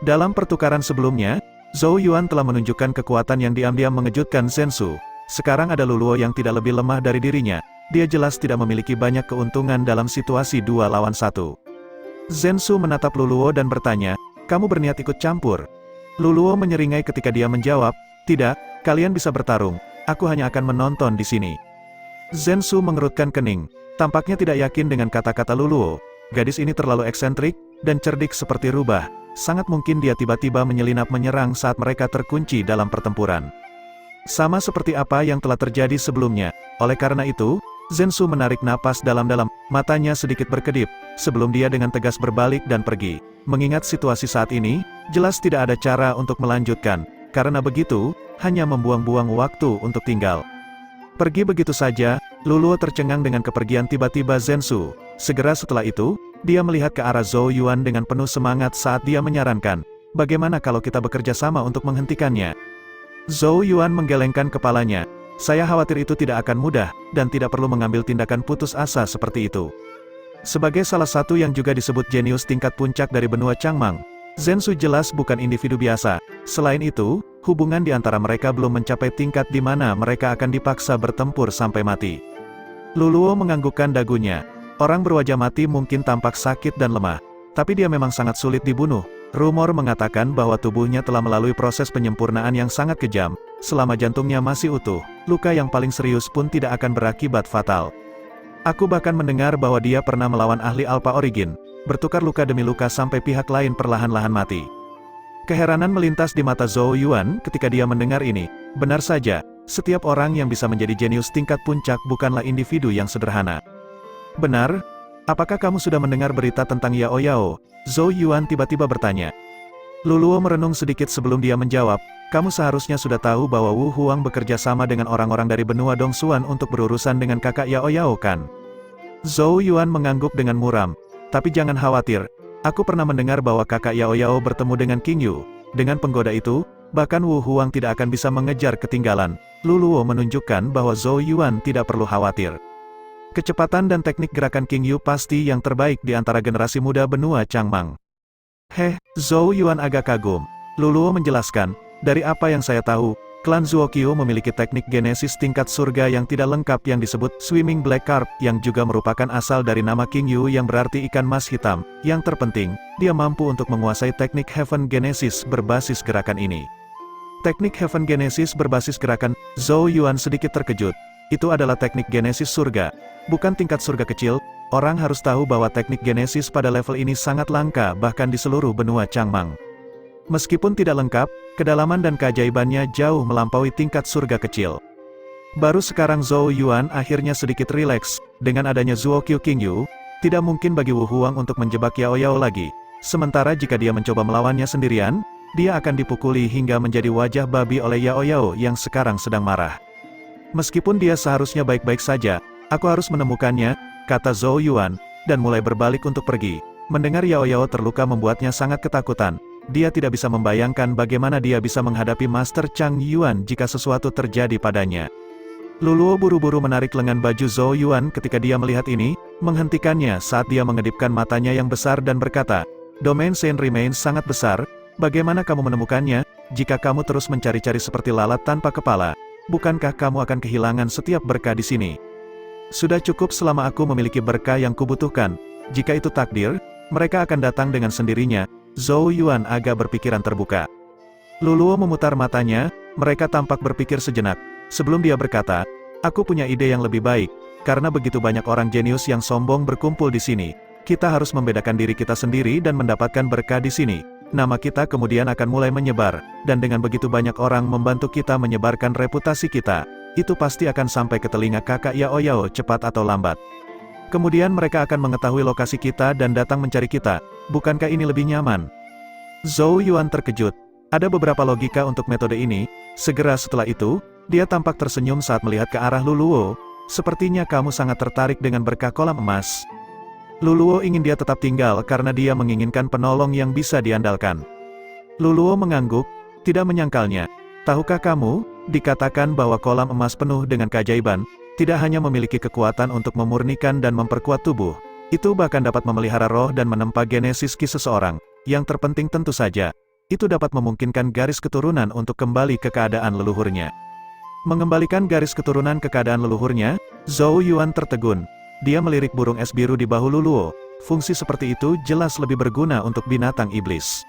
Dalam pertukaran sebelumnya, Zhou Yuan telah menunjukkan kekuatan yang diam-diam mengejutkan Zhensu. Sekarang ada Luluo yang tidak lebih lemah dari dirinya. Dia jelas tidak memiliki banyak keuntungan dalam situasi 2 lawan 1. Zhensu menatap Luluo dan bertanya, "Kamu berniat ikut campur?" Luluo menyeringai ketika dia menjawab, "Tidak, kalian bisa bertarung. Aku hanya akan menonton di sini." Zhensu mengerutkan kening. Tampaknya tidak yakin dengan kata-kata Luluo. Gadis ini terlalu eksentrik dan cerdik seperti rubah. Sangat mungkin dia tiba-tiba menyelinap menyerang saat mereka terkunci dalam pertempuran. Sama seperti apa yang telah terjadi sebelumnya. Oleh karena itu, Zhensu menarik napas dalam-dalam, matanya sedikit berkedip, sebelum dia dengan tegas berbalik dan pergi. Mengingat situasi saat ini, jelas tidak ada cara untuk melanjutkan. Karena begitu, hanya membuang-buang waktu untuk tinggal. Pergi begitu saja, Luluo tercengang dengan kepergian tiba-tiba Zhensu. Segera setelah itu, dia melihat ke arah Zhou Yuan dengan penuh semangat saat dia menyarankan, "Bagaimana kalau kita bekerja sama untuk menghentikannya?" Zhou Yuan menggelengkan kepalanya. "Saya khawatir itu tidak akan mudah, dan tidak perlu mengambil tindakan putus asa seperti itu." Sebagai salah satu yang juga disebut jenius tingkat puncak dari benua Changmang, Zhensu jelas bukan individu biasa. Selain itu, hubungan di antara mereka belum mencapai tingkat di mana mereka akan dipaksa bertempur sampai mati. Luluo menganggukkan dagunya. Orang berwajah mati mungkin tampak sakit dan lemah, tapi dia memang sangat sulit dibunuh. Rumor mengatakan bahwa tubuhnya telah melalui proses penyempurnaan yang sangat kejam. Selama jantungnya masih utuh, luka yang paling serius pun tidak akan berakibat fatal. Aku bahkan mendengar bahwa dia pernah melawan ahli Alpha Origin, bertukar luka demi luka sampai pihak lain perlahan-lahan mati. Keheranan melintas di mata Zhou Yuan ketika dia mendengar ini. Benar saja, setiap orang yang bisa menjadi jenius tingkat puncak bukanlah individu yang sederhana. "Benar? Apakah kamu sudah mendengar berita tentang Yao Yao?" Zhou Yuan tiba-tiba bertanya. Luluo merenung sedikit sebelum dia menjawab, "Kamu seharusnya sudah tahu bahwa Wu Huang bekerja sama dengan orang-orang dari benua Dongsuan untuk berurusan dengan kakak Yao Yao kan?" Zhou Yuan mengangguk dengan muram. "Tapi jangan khawatir, aku pernah mendengar bahwa kakak Yao Yao bertemu dengan King Yu. Dengan penggoda itu, bahkan Wu Huang tidak akan bisa mengejar ketinggalan." Luluo menunjukkan bahwa Zhou Yuan tidak perlu khawatir. Kecepatan dan teknik gerakan King Yu pasti yang terbaik di antara generasi muda benua Changmang. Zhou Yuan agak kagum. Luluo menjelaskan, "Dari apa yang saya tahu, klan Zuokyo memiliki teknik genesis tingkat surga yang tidak lengkap yang disebut Swimming Black Carp, yang juga merupakan asal dari nama King Yu yang berarti ikan mas hitam. Yang terpenting, dia mampu untuk menguasai teknik Heaven Genesis berbasis gerakan ini." Teknik Heaven Genesis berbasis gerakan, Zhou Yuan sedikit terkejut. Itu adalah teknik genesis surga, bukan tingkat surga kecil. Orang harus tahu bahwa teknik genesis pada level ini sangat langka bahkan di seluruh benua Changmang. Meskipun tidak lengkap, kedalaman dan keajaibannya jauh melampaui tingkat surga kecil. Baru sekarang Zhou Yuan akhirnya sedikit rileks. Dengan adanya Zuokyo King Yu, tidak mungkin bagi Wu Huang untuk menjebak Yao Yao lagi. Sementara jika dia mencoba melawannya sendirian, dia akan dipukuli hingga menjadi wajah babi oleh Yao Yao yang sekarang sedang marah. "Meskipun dia seharusnya baik-baik saja, aku harus menemukannya," kata Zhou Yuan, dan mulai berbalik untuk pergi. Mendengar Yao Yao terluka membuatnya sangat ketakutan. Dia tidak bisa membayangkan bagaimana dia bisa menghadapi Master Chang Yuan jika sesuatu terjadi padanya. Luluo buru-buru menarik lengan baju Zhou Yuan ketika dia melihat ini, menghentikannya saat dia mengedipkan matanya yang besar dan berkata, "Domain Saint Remains sangat besar, bagaimana kamu menemukannya? Jika kamu terus mencari-cari seperti lalat tanpa kepala, bukankah kamu akan kehilangan setiap berkah di sini? Sudah cukup selama aku memiliki berkah yang kubutuhkan. Jika itu takdir, mereka akan datang dengan sendirinya." Zhou Yuan agak berpikiran terbuka. Luluo memutar matanya, mereka tampak berpikir sejenak. Sebelum dia berkata, "Aku punya ide yang lebih baik. karena begitu banyak orang jenius yang sombong berkumpul di sini. Kita harus membedakan diri kita sendiri dan mendapatkan berkah di sini. Nama kita kemudian akan mulai menyebar, dan dengan begitu banyak orang membantu kita menyebarkan reputasi kita, itu pasti akan sampai ke telinga kakak Yao Yao cepat atau lambat. Kemudian mereka akan mengetahui lokasi kita dan datang mencari kita. Bukankah ini lebih nyaman? Zhou Yuan terkejut. Ada beberapa logika untuk metode ini. Segera setelah itu, dia tampak tersenyum saat melihat ke arah Luluo. Sepertinya kamu sangat tertarik dengan berkah kolam emas. Luluo ingin dia tetap tinggal karena dia menginginkan penolong yang bisa diandalkan. Luluo mengangguk, tidak menyangkalnya. Tahukah kamu, dikatakan bahwa kolam emas penuh dengan keajaiban, tidak hanya memiliki kekuatan untuk memurnikan dan memperkuat tubuh, itu bahkan dapat memelihara roh dan menempa genesis ki seseorang. Yang terpenting tentu saja, itu dapat memungkinkan garis keturunan untuk kembali ke keadaan leluhurnya. Mengembalikan garis keturunan ke keadaan leluhurnya, Zhou Yuan tertegun. Dia melirik burung es biru di bahu Luluo. Fungsi seperti itu jelas lebih berguna untuk binatang iblis.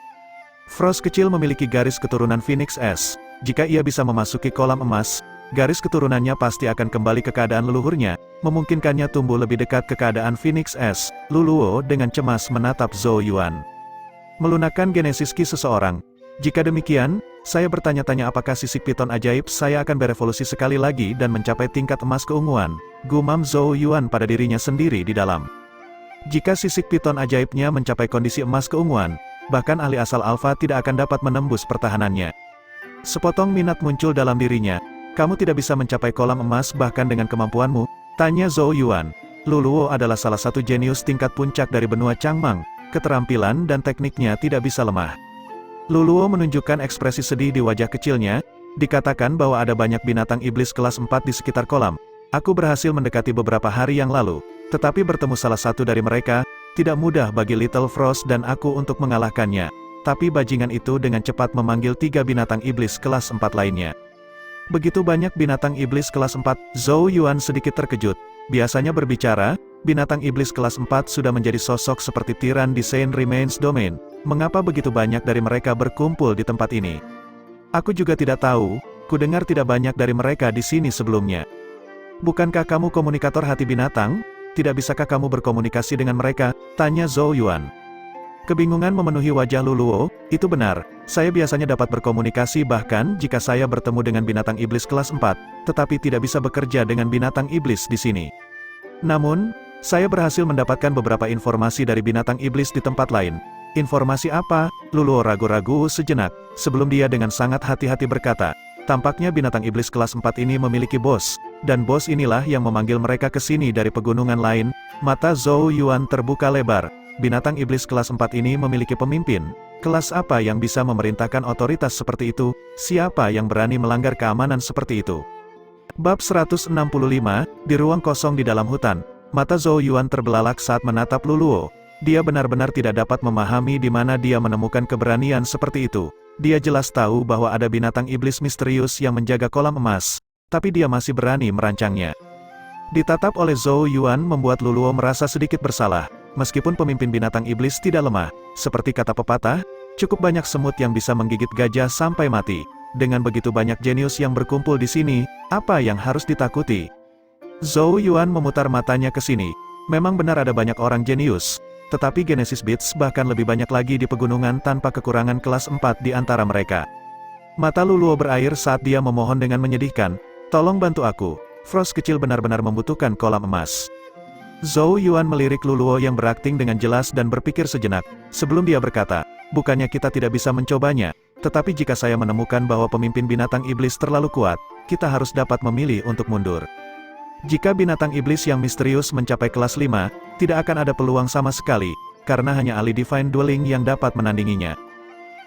Frost kecil memiliki garis keturunan Phoenix es. Jika ia bisa memasuki kolam emas, garis keturunannya pasti akan kembali ke keadaan leluhurnya, memungkinkannya tumbuh lebih dekat ke keadaan Phoenix es. Luluo dengan cemas menatap Zhou Yuan. Melunakkan genesis ki seseorang. Jika demikian, saya bertanya-tanya apakah sisik piton ajaib saya akan berevolusi sekali lagi dan mencapai tingkat emas keunguan, gumam Zhou Yuan pada dirinya sendiri di dalam. Jika sisik piton ajaibnya mencapai kondisi emas keunguan, bahkan ahli asal alfa tidak akan dapat menembus pertahanannya. Sepotong minat muncul dalam dirinya. Kamu tidak bisa mencapai kolam emas bahkan dengan kemampuanmu? Tanya Zhou Yuan. Luluo adalah salah satu jenius tingkat puncak dari benua Changmang. Keterampilan dan tekniknya tidak bisa lemah. Luluo menunjukkan ekspresi sedih di wajah kecilnya. Dikatakan bahwa ada banyak binatang iblis kelas 4 di sekitar kolam. Aku berhasil mendekati beberapa hari yang lalu, tetapi bertemu salah satu dari mereka. Tidak mudah bagi Little Frost dan aku untuk mengalahkannya. Tapi bajingan itu dengan cepat memanggil 3 binatang iblis kelas 4 lainnya. Begitu banyak binatang iblis kelas 4, Zhou Yuan sedikit terkejut. Biasanya berbicara, binatang iblis kelas 4 sudah menjadi sosok seperti tiran di Saint Remains Domain. Mengapa begitu banyak dari mereka berkumpul di tempat ini? Aku juga tidak tahu, ku dengar tidak banyak dari mereka di sini sebelumnya. Bukankah kamu komunikator hati binatang? Tidak bisakah kamu berkomunikasi dengan mereka? Tanya Zhou Yuan. Kebingungan memenuhi wajah Luluo. Itu benar, saya biasanya dapat berkomunikasi bahkan jika saya bertemu dengan binatang iblis kelas 4, tetapi tidak bisa bekerja dengan binatang iblis di sini. Namun, saya berhasil mendapatkan beberapa informasi dari binatang iblis di tempat lain. Informasi apa? Luluo ragu-ragu sejenak, sebelum dia dengan sangat hati-hati berkata, tampaknya binatang iblis kelas 4 ini memiliki bos, dan bos inilah yang memanggil mereka ke sini dari pegunungan lain. Mata Zhou Yuan terbuka lebar. Binatang iblis kelas 4 ini memiliki pemimpin. Kelas apa yang bisa memerintahkan otoritas seperti itu? Siapa yang berani melanggar keamanan seperti itu? Bab 165, di ruang kosong di dalam hutan. Mata Zhou Yuan terbelalak saat menatap Luluo. Dia benar-benar tidak dapat memahami di mana dia menemukan keberanian seperti itu. Dia jelas tahu bahwa ada binatang iblis misterius yang menjaga kolam emas, tapi dia masih berani merancangnya. Ditatap oleh Zhou Yuan membuat Luluo merasa sedikit bersalah. Meskipun pemimpin binatang iblis tidak lemah, seperti kata pepatah, cukup banyak semut yang bisa menggigit gajah sampai mati. Dengan begitu banyak jenius yang berkumpul di sini, apa yang harus ditakuti? Zhou Yuan memutar matanya ke sini. Memang benar ada banyak orang jenius, tetapi Genesis Beats bahkan lebih banyak lagi di pegunungan tanpa kekurangan kelas 4 di antara mereka. Mata Luluo berair saat dia memohon dengan menyedihkan, tolong bantu aku, Frost kecil benar-benar membutuhkan kolam emas. Zhou Yuan melirik Luluo yang berakting dengan jelas dan berpikir sejenak, sebelum dia berkata, bukannya kita tidak bisa mencobanya, tetapi jika saya menemukan bahwa pemimpin binatang iblis terlalu kuat, kita harus dapat memilih untuk mundur. Jika binatang iblis yang misterius mencapai kelas 5, tidak akan ada peluang sama sekali, karena hanya ahli Divine Dwelling yang dapat menandinginya.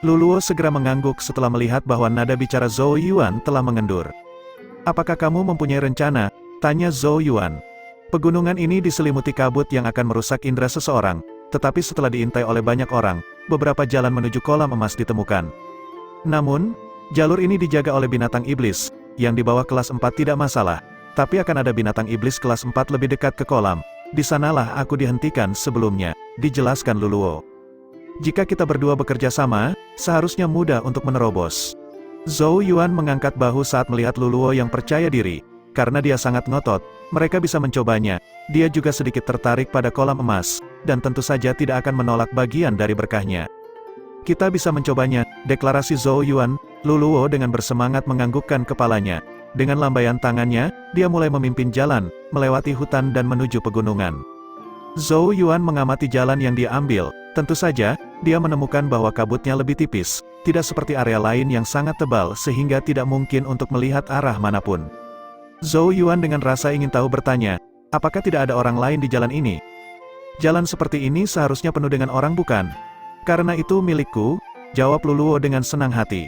Luluo segera mengangguk setelah melihat bahwa nada bicara Zhou Yuan telah mengendur. Apakah kamu mempunyai rencana? Tanya Zhou Yuan. Pegunungan ini diselimuti kabut yang akan merusak indera seseorang, tetapi setelah diintai oleh banyak orang, beberapa jalan menuju kolam emas ditemukan. Namun, jalur ini dijaga oleh binatang iblis, yang di bawah kelas 4 tidak masalah, tapi akan ada binatang iblis kelas 4 lebih dekat ke kolam. Di sanalah aku dihentikan sebelumnya, dijelaskan Luluo. Jika kita berdua bekerja sama, seharusnya mudah untuk menerobos. Zhou Yuan mengangkat bahu saat melihat Luluo yang percaya diri. Karena dia sangat ngotot, Mereka bisa mencobanya. Dia juga sedikit tertarik pada kolam emas, dan tentu saja tidak akan menolak bagian dari berkahnya. Kita bisa mencobanya, deklarasi Zhou Yuan. Luluo dengan bersemangat menganggukkan kepalanya. Dengan lambaian tangannya, dia mulai memimpin jalan, melewati hutan dan menuju pegunungan. Zhou Yuan mengamati jalan yang dia ambil. Tentu saja, dia menemukan bahwa kabutnya lebih tipis, tidak seperti area lain yang sangat tebal sehingga tidak mungkin untuk melihat arah manapun. Zhou Yuan dengan rasa ingin tahu bertanya, apakah tidak ada orang lain di jalan ini? Jalan seperti ini seharusnya penuh dengan orang bukan? Karena itu milikku, jawab Luluo dengan senang hati.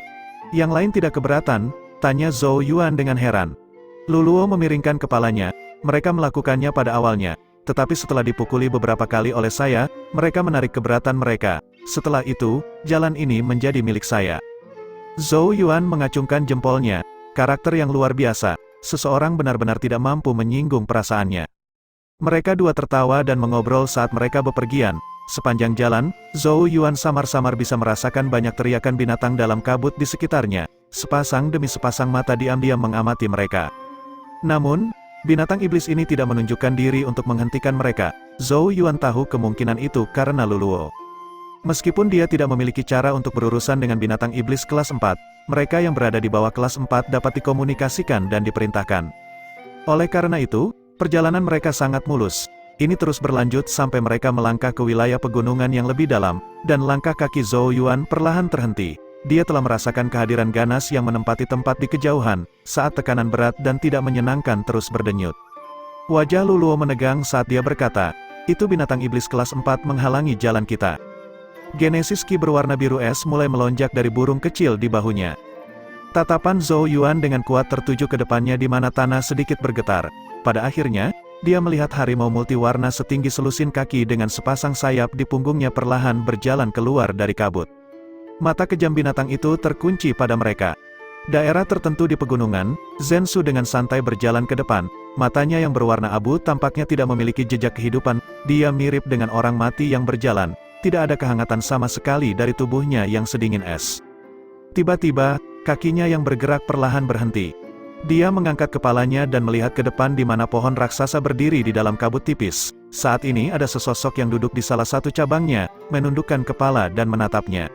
Yang lain tidak keberatan, tanya Zhou Yuan dengan heran. Luluo memiringkan kepalanya, mereka melakukannya pada awalnya. Tetapi setelah dipukuli beberapa kali oleh saya, mereka menarik keberatan mereka. Setelah itu, jalan ini menjadi milik saya. Zhou Yuan mengacungkan jempolnya. Karakter yang luar biasa. Seseorang benar-benar tidak mampu menyinggung perasaannya. Mereka dua tertawa dan mengobrol saat mereka bepergian. Sepanjang jalan, Zhou Yuan samar-samar bisa merasakan banyak teriakan binatang dalam kabut di sekitarnya. Sepasang demi sepasang mata diam-diam mengamati mereka. Namun, binatang iblis ini tidak menunjukkan diri untuk menghentikan mereka. Zhou Yuan tahu kemungkinan itu karena Luluo. Meskipun dia tidak memiliki cara untuk berurusan dengan binatang iblis kelas 4, mereka yang berada di bawah kelas 4 dapat dikomunikasikan dan diperintahkan. Oleh karena itu, perjalanan mereka sangat mulus. Ini terus berlanjut sampai mereka melangkah ke wilayah pegunungan yang lebih dalam, dan langkah kaki Zhou Yuan perlahan terhenti. Dia telah merasakan kehadiran ganas yang menempati tempat di kejauhan, saat tekanan berat dan tidak menyenangkan terus berdenyut. Wajah Luluo menegang saat dia berkata, itu binatang iblis kelas 4 menghalangi jalan kita. Genesis Ki berwarna biru es mulai melonjak dari burung kecil di bahunya. Tatapan Zhou Yuan dengan kuat tertuju ke depannya di mana tanah sedikit bergetar. Pada akhirnya, dia melihat harimau multiwarna setinggi selusin kaki dengan sepasang sayap di punggungnya perlahan berjalan keluar dari kabut. Mata kejam binatang itu terkunci pada mereka. Daerah tertentu di pegunungan, Zhensu dengan santai berjalan ke depan. Matanya yang berwarna abu tampaknya tidak memiliki jejak kehidupan. Dia mirip dengan orang mati yang berjalan. Tidak ada kehangatan sama sekali dari tubuhnya yang sedingin es. Tiba-tiba, kakinya yang bergerak perlahan berhenti. Dia mengangkat kepalanya dan melihat ke depan di mana pohon raksasa berdiri di dalam kabut tipis. Saat ini ada sesosok yang duduk di salah satu cabangnya, menundukkan kepala dan menatapnya.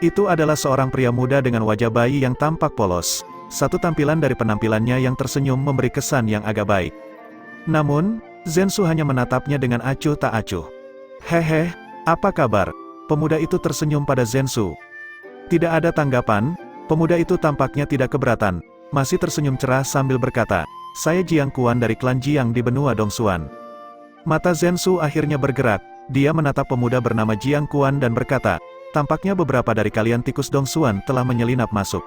Itu adalah seorang pria muda dengan wajah bayi yang tampak polos. Satu tampilan dari penampilannya yang tersenyum memberi kesan yang agak baik. Namun, Zhensu hanya menatapnya dengan acuh tak acuh. Hehe, apa kabar? Pemuda itu tersenyum pada Zhensu. Tidak ada tanggapan, pemuda itu tampaknya tidak keberatan. Masih tersenyum cerah sambil berkata, saya Jiang Kuan dari klan Jiang di benua Dongsuan. Mata Zhensu akhirnya bergerak, dia menatap pemuda bernama Jiang Kuan dan berkata, tampaknya beberapa dari kalian tikus Dongsuan telah menyelinap masuk.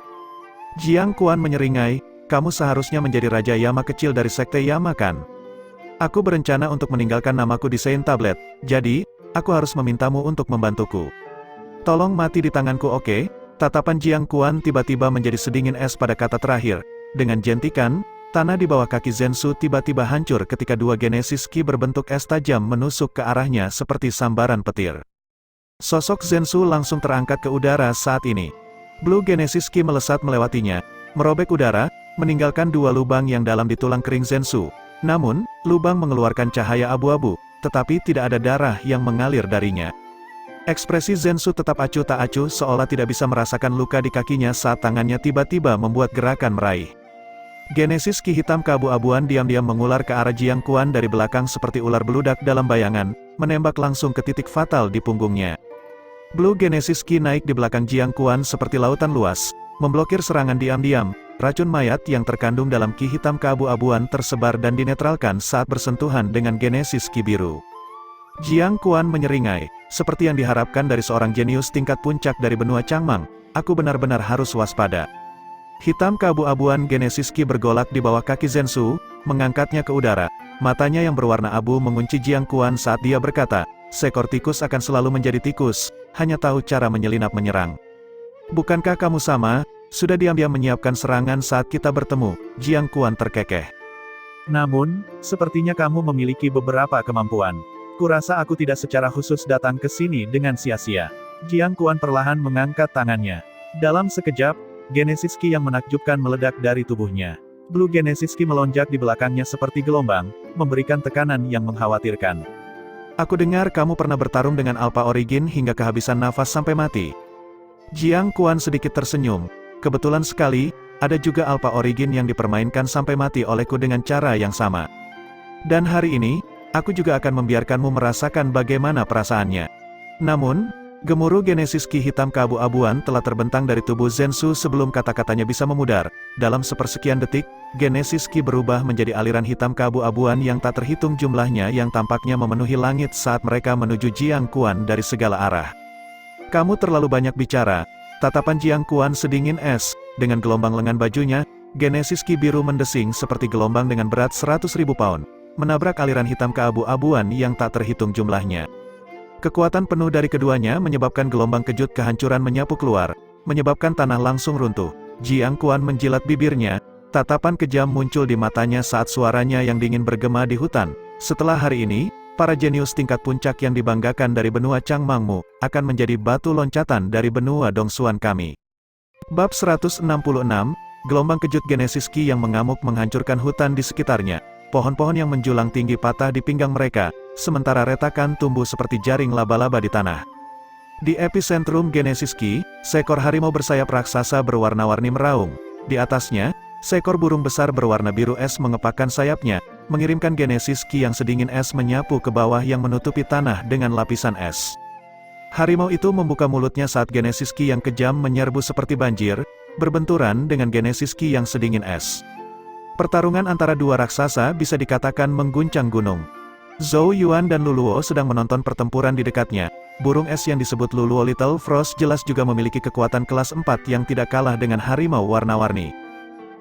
Jiang Kuan menyeringai, kamu seharusnya menjadi Raja Yama kecil dari Sekte Yama kan? Aku berencana untuk meninggalkan namaku di Sein Tablet, jadi, aku harus memintamu untuk membantuku. Tolong mati di tanganku oke? Tatapan Jiang Kuan tiba-tiba menjadi sedingin es pada kata terakhir. Dengan jentikan, tanah di bawah kaki Zhensu tiba-tiba hancur ketika dua Genesis Ki berbentuk es tajam menusuk ke arahnya seperti sambaran petir. Sosok Zhensu langsung terangkat ke udara saat ini. Blue Genesis Ki melesat melewatinya, merobek udara, meninggalkan dua lubang yang dalam di tulang kering Zhensu. Namun, lubang mengeluarkan cahaya abu-abu, tetapi tidak ada darah yang mengalir darinya. Ekspresi Zhensu tetap acuh tak acuh seolah tidak bisa merasakan luka di kakinya saat tangannya tiba-tiba membuat gerakan meraih. Genesis Ki hitam keabu-abuan diam-diam mengular ke arah Jiang Kuan dari belakang seperti ular beludak dalam bayangan, menembak langsung ke titik fatal di punggungnya. Blue Genesis Ki naik di belakang Jiang Kuan seperti lautan luas, memblokir serangan diam-diam. Racun mayat yang terkandung dalam Ki hitam keabu-abuan tersebar dan dinetralkan saat bersentuhan dengan Genesis Ki biru. Jiang Kuan menyeringai, seperti yang diharapkan dari seorang jenius tingkat puncak dari benua Changmang, aku benar-benar harus waspada. Hitam keabu-abuan Genesis Ki bergolak di bawah kaki Zhensu, mengangkatnya ke udara. Matanya yang berwarna abu mengunci Jiang Kuan saat dia berkata, seekor tikus akan selalu menjadi tikus, hanya tahu cara menyelinap menyerang. Bukankah kamu sama, sudah diam-diam menyiapkan serangan saat kita bertemu? Jiang Kuan terkekeh. Namun, sepertinya kamu memiliki beberapa kemampuan. Kurasa aku tidak secara khusus datang ke sini dengan sia-sia. Jiang Kuan perlahan mengangkat tangannya. Dalam sekejap, Genesis Ki yang menakjubkan meledak dari tubuhnya. Blue Genesis Ki melonjak di belakangnya seperti gelombang, memberikan tekanan yang mengkhawatirkan. Aku dengar kamu pernah bertarung dengan Alpha Origin hingga kehabisan nafas sampai mati. Jiang Quan sedikit tersenyum. Kebetulan sekali, ada juga Alpha Origin yang dipermainkan sampai mati olehku dengan cara yang sama. Dan hari ini, aku juga akan membiarkanmu merasakan bagaimana perasaannya. Namun, gemuruh Genesis Ki hitam keabu-abuan telah terbentang dari tubuh Zensu sebelum kata-katanya bisa memudar. Dalam sepersekian detik, Genesis Ki berubah menjadi aliran hitam keabu-abuan yang tak terhitung jumlahnya yang tampaknya memenuhi langit saat mereka menuju Jiang Quan dari segala arah. Kamu terlalu banyak bicara. Tatapan Jiang Quan sedingin es. Dengan gelombang lengan bajunya, Genesis Ki biru mendesing seperti gelombang dengan berat 100.000 pound, menabrak aliran hitam keabu-abuan yang tak terhitung jumlahnya. Kekuatan penuh dari keduanya menyebabkan gelombang kejut kehancuran menyapu keluar, menyebabkan tanah langsung runtuh. Jiang Quan menjilat bibirnya, tatapan kejam muncul di matanya saat suaranya yang dingin bergema di hutan. Setelah hari ini, para jenius tingkat puncak yang dibanggakan dari benua Changmangmu, akan menjadi batu loncatan dari benua Dongsuan kami. Bab 166, gelombang kejut Genesis Ki yang mengamuk menghancurkan hutan di sekitarnya. Pohon-pohon yang menjulang tinggi patah di pinggang mereka, sementara retakan tumbuh seperti jaring laba-laba di tanah. Di epicentrum Genesis Ki, seekor harimau bersayap raksasa berwarna-warni meraung. Di atasnya, seekor burung besar berwarna biru es mengepakkan sayapnya, mengirimkan Genesis Ki yang sedingin es menyapu ke bawah yang menutupi tanah dengan lapisan es. Harimau itu membuka mulutnya saat Genesis Ki yang kejam menyerbu seperti banjir, berbenturan dengan Genesis Ki yang sedingin es. Pertarungan antara dua raksasa bisa dikatakan mengguncang gunung. Zhou Yuan dan Luluo sedang menonton pertempuran di dekatnya. Burung es yang disebut Luluo Little Frost jelas juga memiliki kekuatan kelas 4 yang tidak kalah dengan harimau warna-warni.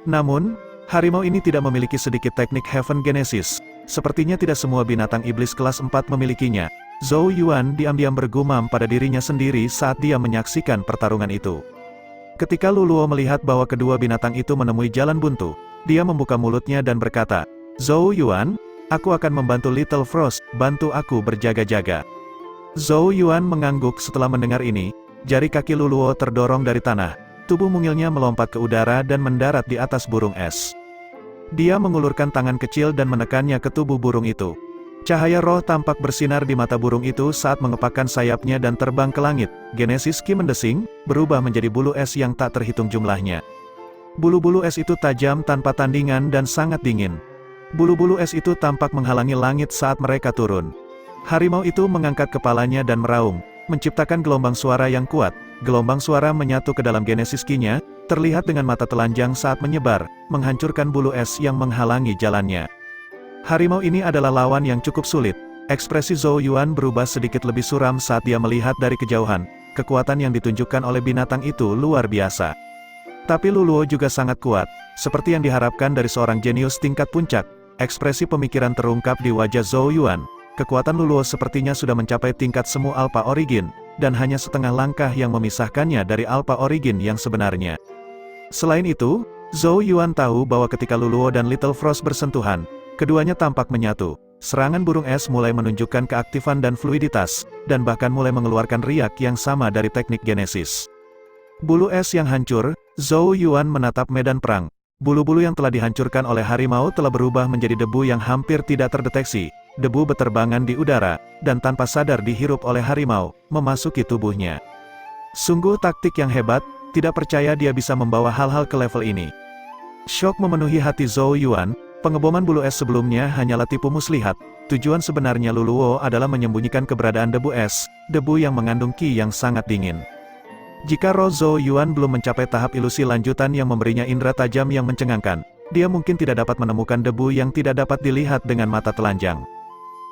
Namun, harimau ini tidak memiliki sedikit teknik Heaven Genesis. Sepertinya tidak semua binatang iblis kelas 4 memilikinya. Zhou Yuan diam-diam bergumam pada dirinya sendiri saat dia menyaksikan pertarungan itu. Ketika Luluo melihat bahwa kedua binatang itu menemui jalan buntu, dia membuka mulutnya dan berkata, "Zhou Yuan, aku akan membantu Little Frost, bantu aku berjaga-jaga." Zhou Yuan mengangguk setelah mendengar ini, jari kaki Luluo terdorong dari tanah, tubuh mungilnya melompat ke udara dan mendarat di atas burung es. Dia mengulurkan tangan kecil dan menekannya ke tubuh burung itu. Cahaya roh tampak bersinar di mata burung itu saat mengepakkan sayapnya dan terbang ke langit. Genesis Ki mendesing, berubah menjadi bulu es yang tak terhitung jumlahnya. Bulu-bulu es itu tajam tanpa tandingan dan sangat dingin. Bulu-bulu es itu tampak menghalangi langit saat mereka turun. Harimau itu mengangkat kepalanya dan meraung, menciptakan gelombang suara yang kuat. Gelombang suara menyatu ke dalam Genesis Ki-nya, terlihat dengan mata telanjang saat menyebar, menghancurkan bulu es yang menghalangi jalannya. Harimau ini adalah lawan yang cukup sulit. Ekspresi Zhou Yuan berubah sedikit lebih suram saat dia melihat dari kejauhan. Kekuatan yang ditunjukkan oleh binatang itu luar biasa. Tapi Luluo juga sangat kuat, seperti yang diharapkan dari seorang jenius tingkat puncak. Ekspresi pemikiran terungkap di wajah Zhou Yuan. Kekuatan Luluo sepertinya sudah mencapai tingkat semu Alpha Origin, dan hanya setengah langkah yang memisahkannya dari Alpha Origin yang sebenarnya. Selain itu, Zhou Yuan tahu bahwa ketika Luluo dan Little Frost bersentuhan, keduanya tampak menyatu. Serangan burung es mulai menunjukkan keaktifan dan fluiditas, dan bahkan mulai mengeluarkan riak yang sama dari teknik Genesis. Bulu es yang hancur, Zhou Yuan menatap medan perang. Bulu-bulu yang telah dihancurkan oleh harimau telah berubah menjadi debu yang hampir tidak terdeteksi. Debu beterbangan di udara, dan tanpa sadar dihirup oleh harimau, memasuki tubuhnya. Sungguh taktik yang hebat, tidak percaya dia bisa membawa hal-hal ke level ini. Syok memenuhi hati Zhou Yuan, pengeboman bulu es sebelumnya hanyalah tipu muslihat. Tujuan sebenarnya Luluo adalah menyembunyikan keberadaan debu es, debu yang mengandung ki yang sangat dingin. Jika roh Zhou Yuan belum mencapai tahap ilusi lanjutan yang memberinya indera tajam yang mencengangkan, dia mungkin tidak dapat menemukan debu yang tidak dapat dilihat dengan mata telanjang.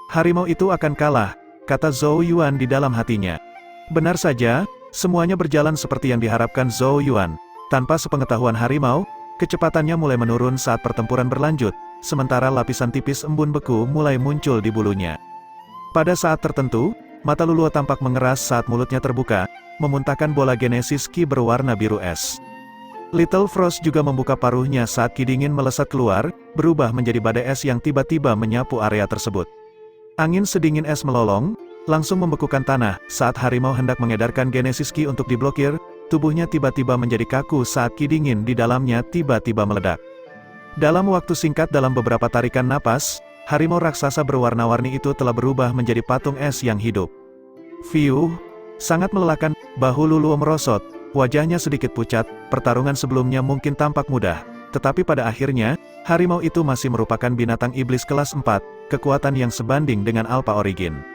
Harimau itu akan kalah, kata Zhou Yuan di dalam hatinya. Benar saja, semuanya berjalan seperti yang diharapkan Zhou Yuan. Tanpa sepengetahuan harimau, kecepatannya mulai menurun saat pertempuran berlanjut, sementara lapisan tipis embun beku mulai muncul di bulunya. Pada saat tertentu, mata Luluo tampak mengeras saat mulutnya terbuka, memuntahkan bola Genesis Ki berwarna biru es. Little Frost juga membuka paruhnya saat ki dingin melesat keluar, berubah menjadi badai es yang tiba-tiba menyapu area tersebut. Angin sedingin es melolong, langsung membekukan tanah. Saat harimau hendak mengedarkan Genesis Ki untuk diblokir, tubuhnya tiba-tiba menjadi kaku saat ki dingin di dalamnya tiba-tiba meledak. Dalam waktu singkat dalam beberapa tarikan napas, harimau raksasa berwarna-warni itu telah berubah menjadi patung es yang hidup. Fiuh, sangat melelahkan, bahu Luluo merosot, wajahnya sedikit pucat, pertarungan sebelumnya mungkin tampak mudah. Tetapi pada akhirnya, harimau itu masih merupakan binatang iblis kelas 4, kekuatan yang sebanding dengan Alpha Origin.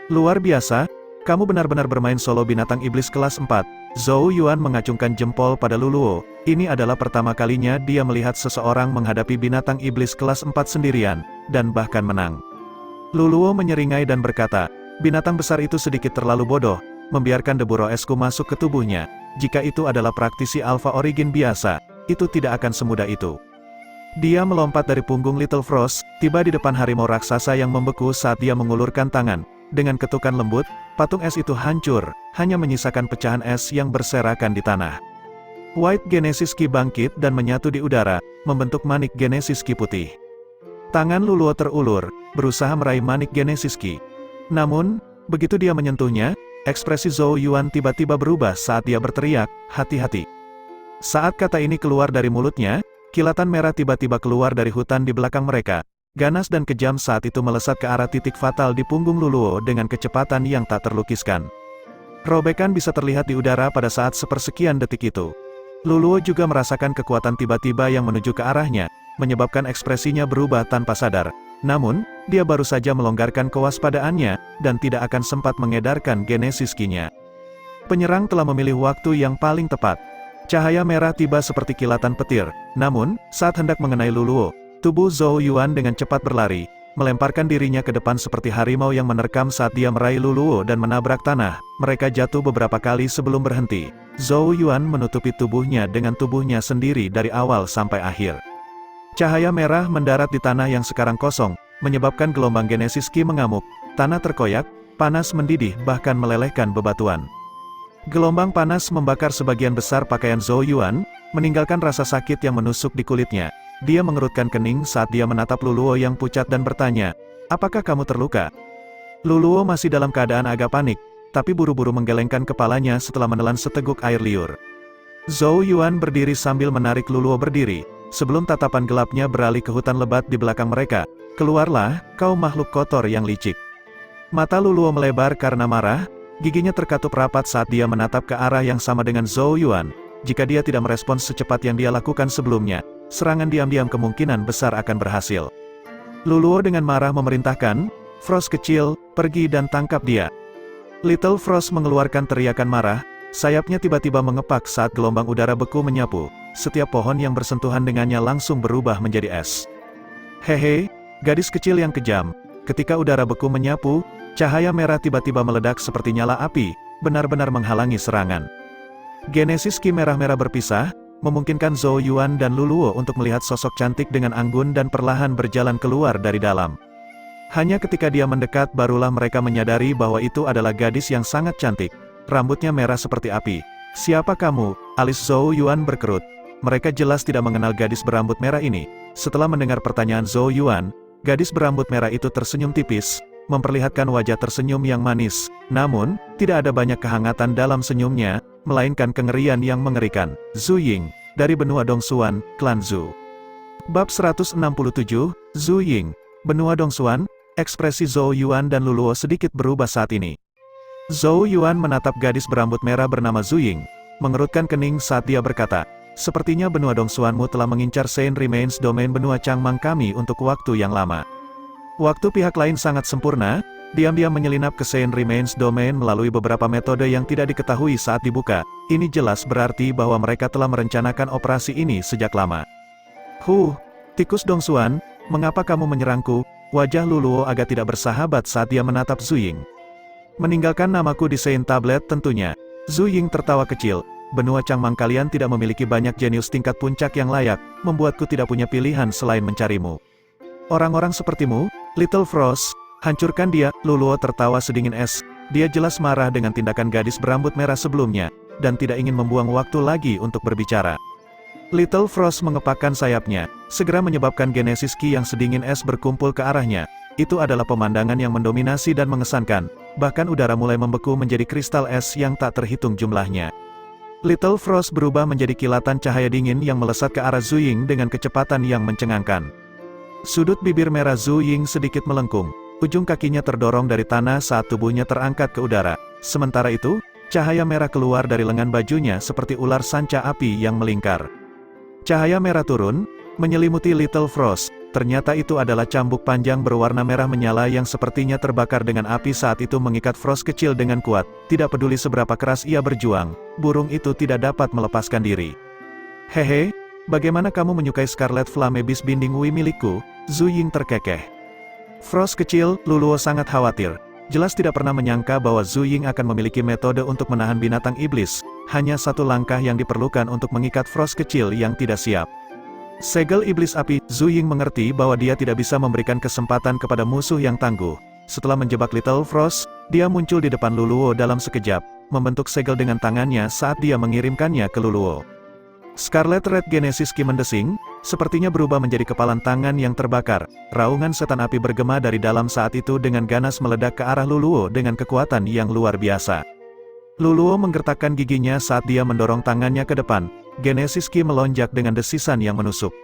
Luar biasa, kamu benar-benar bermain solo binatang iblis kelas 4. Zhou Yuan mengacungkan jempol pada Luluo. Ini adalah pertama kalinya dia melihat seseorang menghadapi binatang iblis kelas 4 sendirian, dan bahkan menang. Luluo menyeringai dan berkata, binatang besar itu sedikit terlalu bodoh, membiarkan debu roesku masuk ke tubuhnya. Jika itu adalah praktisi Alpha Origin biasa, itu tidak akan semudah itu. Dia melompat dari punggung Little Frost, tiba di depan harimau raksasa yang membeku saat dia mengulurkan tangan. Dengan ketukan lembut, patung es itu hancur, hanya menyisakan pecahan es yang berserakan di tanah. White Genesis Ki bangkit dan menyatu di udara, membentuk manik Genesis Ki putih. Tangan Luluo terulur, berusaha meraih manik Genesis Ki. Namun, begitu dia menyentuhnya, ekspresi Zhou Yuan tiba-tiba berubah saat dia berteriak, hati-hati. Saat kata ini keluar dari mulutnya, kilatan merah tiba-tiba keluar dari hutan di belakang mereka. Ganas dan kejam saat itu melesat ke arah titik fatal di punggung Luluo dengan kecepatan yang tak terlukiskan. Robekan bisa terlihat di udara pada saat sepersekian detik itu. Luluo juga merasakan kekuatan tiba-tiba yang menuju ke arahnya, menyebabkan ekspresinya berubah tanpa sadar. Namun, dia baru saja melonggarkan kewaspadaannya, dan tidak akan sempat mengedarkan Genesis Ki-nya. Penyerang telah memilih waktu yang paling tepat. Cahaya merah tiba seperti kilatan petir, namun, saat hendak mengenai Luluo, tubuh Zhou Yuan dengan cepat berlari, melemparkan dirinya ke depan seperti harimau yang menerkam saat dia meraih Luluo dan menabrak tanah. Mereka jatuh beberapa kali sebelum berhenti. Zhou Yuan menutupi tubuhnya dengan tubuhnya sendiri dari awal sampai akhir. Cahaya merah mendarat di tanah yang sekarang kosong, menyebabkan gelombang Genesis Ki mengamuk, tanah terkoyak, panas mendidih bahkan melelehkan bebatuan. Gelombang panas membakar sebagian besar pakaian Zhou Yuan, meninggalkan rasa sakit yang menusuk di kulitnya. Dia mengerutkan kening saat dia menatap Luluo yang pucat dan bertanya, apakah kamu terluka? Luluo masih dalam keadaan agak panik, tapi buru-buru menggelengkan kepalanya setelah menelan seteguk air liur. Zhou Yuan berdiri sambil menarik Luluo berdiri, sebelum tatapan gelapnya beralih ke hutan lebat di belakang mereka. Keluarlah, kau makhluk kotor yang licik. Mata Luluo melebar karena marah, giginya terkatup rapat saat dia menatap ke arah yang sama dengan Zhou Yuan. Jika dia tidak merespons secepat yang dia lakukan sebelumnya, serangan diam-diam kemungkinan besar akan berhasil. Luluo dengan marah memerintahkan, Frost kecil, pergi dan tangkap dia. Little Frost mengeluarkan teriakan marah, sayapnya tiba-tiba mengepak saat gelombang udara beku menyapu. Setiap pohon yang bersentuhan dengannya langsung berubah menjadi es. Hehe, gadis kecil yang kejam. Ketika udara beku menyapu, cahaya merah tiba-tiba meledak seperti nyala api, benar-benar menghalangi serangan. Genesis Ki merah-merah berpisah, memungkinkan Zhou Yuan dan Luluo untuk melihat sosok cantik dengan anggun dan perlahan berjalan keluar dari dalam. Hanya ketika dia mendekat barulah mereka menyadari bahwa itu adalah gadis yang sangat cantik. Rambutnya merah seperti api. Siapa kamu? Alis Zhou Yuan berkerut. Mereka jelas tidak mengenal gadis berambut merah ini. Setelah mendengar pertanyaan Zhou Yuan, gadis berambut merah itu tersenyum tipis, memperlihatkan wajah tersenyum yang manis. Namun, tidak ada banyak kehangatan dalam senyumnya, melainkan kengerian yang mengerikan. Zhu Ying, dari benua Dongsuan, Klan Zhu. Bab 167, Zhu Ying, benua Dongsuan. Ekspresi Zhou Yuan dan Luluo sedikit berubah saat ini. Zhou Yuan menatap gadis berambut merah bernama Zhu Ying, mengerutkan kening saat dia berkata, sepertinya benua Dongsuanmu telah mengincar Saint Remains domain benua Changmang kami untuk waktu yang lama. Waktu pihak lain sangat sempurna, diam-diam menyelinap ke Saint Remains domain melalui beberapa metode yang tidak diketahui saat dibuka. Ini jelas berarti bahwa mereka telah merencanakan operasi ini sejak lama. Tikus Dongsuan, mengapa kamu menyerangku? Wajah Luluo agak tidak bersahabat saat dia menatap Zhu Ying. Meninggalkan namaku di Saint Tablet tentunya. Zhu Ying tertawa kecil. Benua Changmang kalian tidak memiliki banyak jenius tingkat puncak yang layak, membuatku tidak punya pilihan selain mencarimu. Orang-orang sepertimu, Little Frost, hancurkan dia. Luluo tertawa sedingin es. Dia jelas marah dengan tindakan gadis berambut merah sebelumnya, dan tidak ingin membuang waktu lagi untuk berbicara. Little Frost mengepakkan sayapnya, segera menyebabkan Genesis Ki yang sedingin es berkumpul ke arahnya. Itu adalah pemandangan yang mendominasi dan mengesankan, bahkan udara mulai membeku menjadi kristal es yang tak terhitung jumlahnya. Little Frost berubah menjadi kilatan cahaya dingin yang melesat ke arah Zhu Ying dengan kecepatan yang mencengangkan. Sudut bibir merah Zhu Ying sedikit melengkung, ujung kakinya terdorong dari tanah saat tubuhnya terangkat ke udara. Sementara itu, cahaya merah keluar dari lengan bajunya seperti ular sanca api yang melingkar. Cahaya merah turun, menyelimuti Little Frost. Ternyata itu adalah cambuk panjang berwarna merah menyala yang sepertinya terbakar dengan api saat itu mengikat Frost kecil dengan kuat. Tidak peduli seberapa keras ia berjuang, burung itu tidak dapat melepaskan diri. Hehe, bagaimana kamu menyukai Scarlet Flame Beast Binding Wi milikku? Zhu Ying terkekeh. Frost kecil, Luluo sangat khawatir. Jelas tidak pernah menyangka bahwa Zhu Ying akan memiliki metode untuk menahan binatang iblis. Hanya satu langkah yang diperlukan untuk mengikat Frost kecil yang tidak siap. Segel iblis api, Zhu Ying mengerti bahwa dia tidak bisa memberikan kesempatan kepada musuh yang tangguh. Setelah menjebak Little Frost, dia muncul di depan Luluo dalam sekejap, membentuk segel dengan tangannya saat dia mengirimkannya ke Luluo. Scarlet Red Genesis Ki mendesing, sepertinya berubah menjadi kepalan tangan yang terbakar. Raungan setan api bergema dari dalam saat itu dengan ganas meledak ke arah Luluo dengan kekuatan yang luar biasa. Luluo menggertakkan giginya saat dia mendorong tangannya ke depan. Genesis Ki melonjak dengan desisan yang menusuk.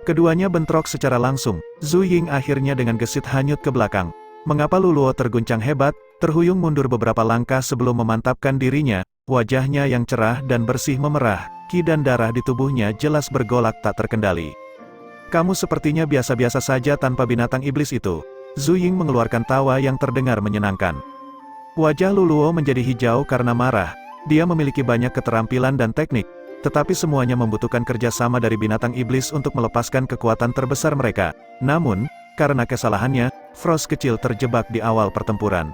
Keduanya bentrok secara langsung. Zhu Ying akhirnya dengan gesit hanyut ke belakang. Mengapa Luluo terguncang hebat, terhuyung mundur beberapa langkah sebelum memantapkan dirinya, wajahnya yang cerah dan bersih memerah, ki dan darah di tubuhnya jelas bergolak tak terkendali. Kamu sepertinya biasa-biasa saja tanpa binatang iblis itu. Zhu Ying mengeluarkan tawa yang terdengar menyenangkan. Wajah Luluo menjadi hijau karena marah. Dia memiliki banyak keterampilan dan teknik, tetapi semuanya membutuhkan kerjasama dari binatang iblis untuk melepaskan kekuatan terbesar mereka. Namun, karena kesalahannya, Frost kecil terjebak di awal pertempuran.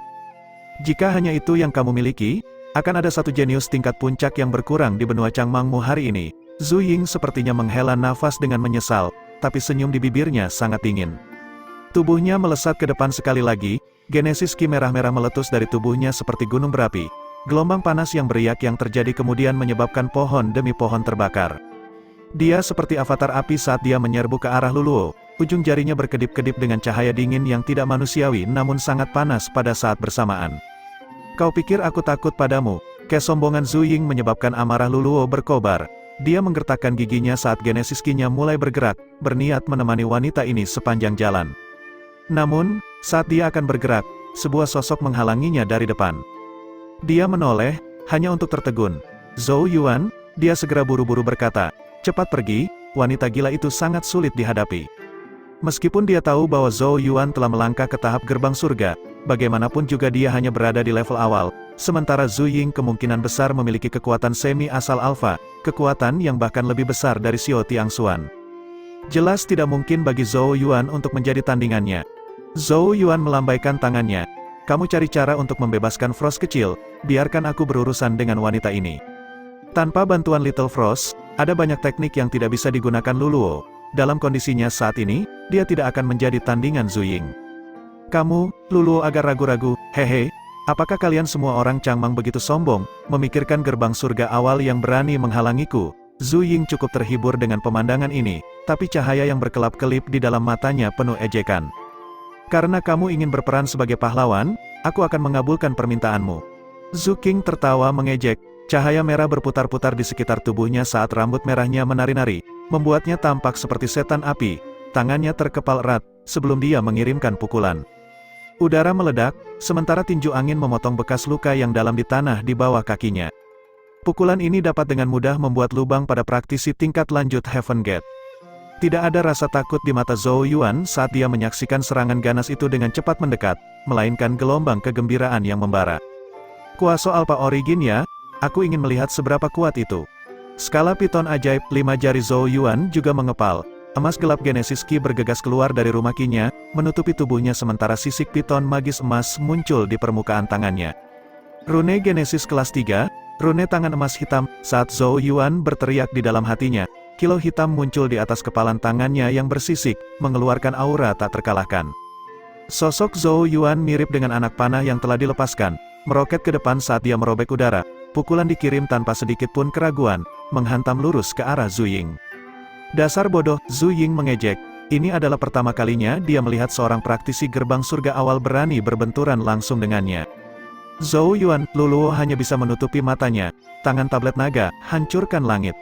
Jika hanya itu yang kamu miliki, akan ada satu jenius tingkat puncak yang berkurang di benua Changmangmu hari ini. Zhu Ying sepertinya menghela nafas dengan menyesal, tapi senyum di bibirnya sangat dingin. Tubuhnya melesat ke depan sekali lagi, Genesis Ki merah-merah meletus dari tubuhnya seperti gunung berapi. Gelombang panas yang beriak yang terjadi kemudian menyebabkan pohon demi pohon terbakar. Dia seperti avatar api saat dia menyerbu ke arah Luluo. Ujung jarinya berkedip-kedip dengan cahaya dingin yang tidak manusiawi namun sangat panas pada saat bersamaan. Kau pikir aku takut padamu? Kesombongan Zhu Ying menyebabkan amarah Luluo berkobar. Dia menggertakkan giginya saat Genesis Ki-nya mulai bergerak, berniat menemani wanita ini sepanjang jalan. Namun, saat dia akan bergerak, sebuah sosok menghalanginya dari depan. Dia menoleh, hanya untuk tertegun. Zhou Yuan, dia segera buru-buru berkata, cepat pergi, wanita gila itu sangat sulit dihadapi. Meskipun dia tahu bahwa Zhou Yuan telah melangkah ke tahap gerbang surga, bagaimanapun juga dia hanya berada di level awal, sementara Zhu Ying kemungkinan besar memiliki kekuatan semi asal alfa, kekuatan yang bahkan lebih besar dari Xiao Tiangxuan. Jelas tidak mungkin bagi Zhou Yuan untuk menjadi tandingannya. Zhou Yuan melambaikan tangannya. Kamu cari cara untuk membebaskan Frost kecil, biarkan aku berurusan dengan wanita ini. Tanpa bantuan Little Frost, ada banyak teknik yang tidak bisa digunakan Luluo. Dalam kondisinya saat ini, dia tidak akan menjadi tandingan Zhu Ying. Kamu, Luluo agak ragu-ragu, hehe, apakah kalian semua orang Changmang begitu sombong, memikirkan gerbang surga awal yang berani menghalangiku? Zhu Ying cukup terhibur dengan pemandangan ini, tapi cahaya yang berkelap-kelip di dalam matanya penuh ejekan. Karena kamu ingin berperan sebagai pahlawan, aku akan mengabulkan permintaanmu. Zhu King tertawa mengejek, cahaya merah berputar-putar di sekitar tubuhnya saat rambut merahnya menari-nari, membuatnya tampak seperti setan api, tangannya terkepal erat, sebelum dia mengirimkan pukulan. Udara meledak, sementara tinju angin memotong bekas luka yang dalam di tanah di bawah kakinya. Pukulan ini dapat dengan mudah membuat lubang pada praktisi tingkat lanjut Heaven Gate. Tidak ada rasa takut di mata Zhou Yuan saat dia menyaksikan serangan ganas itu dengan cepat mendekat, melainkan gelombang kegembiraan yang membara. Kuaso Alpha Origin ya, aku ingin melihat seberapa kuat itu. Skala piton ajaib, 5 jari Zhou Yuan juga mengepal. Emas gelap Genesis Ki bergegas keluar dari rumah Ki-nya, menutupi tubuhnya sementara sisik piton magis emas muncul di permukaan tangannya. Rune Genesis kelas 3, rune tangan emas hitam, saat Zhou Yuan berteriak di dalam hatinya. Kilau hitam muncul di atas kepalan tangannya yang bersisik, mengeluarkan aura tak terkalahkan. Sosok Zhou Yuan mirip dengan anak panah yang telah dilepaskan, meroket ke depan saat dia merobek udara. Pukulan dikirim tanpa sedikit pun keraguan, menghantam lurus ke arah Zhu Ying. Dasar bodoh, Zhu Ying mengejek. Ini adalah pertama kalinya dia melihat seorang praktisi gerbang surga awal berani berbenturan langsung dengannya. Zhou Yuan, Luluo hanya bisa menutupi matanya, tangan tablet naga, hancurkan langit.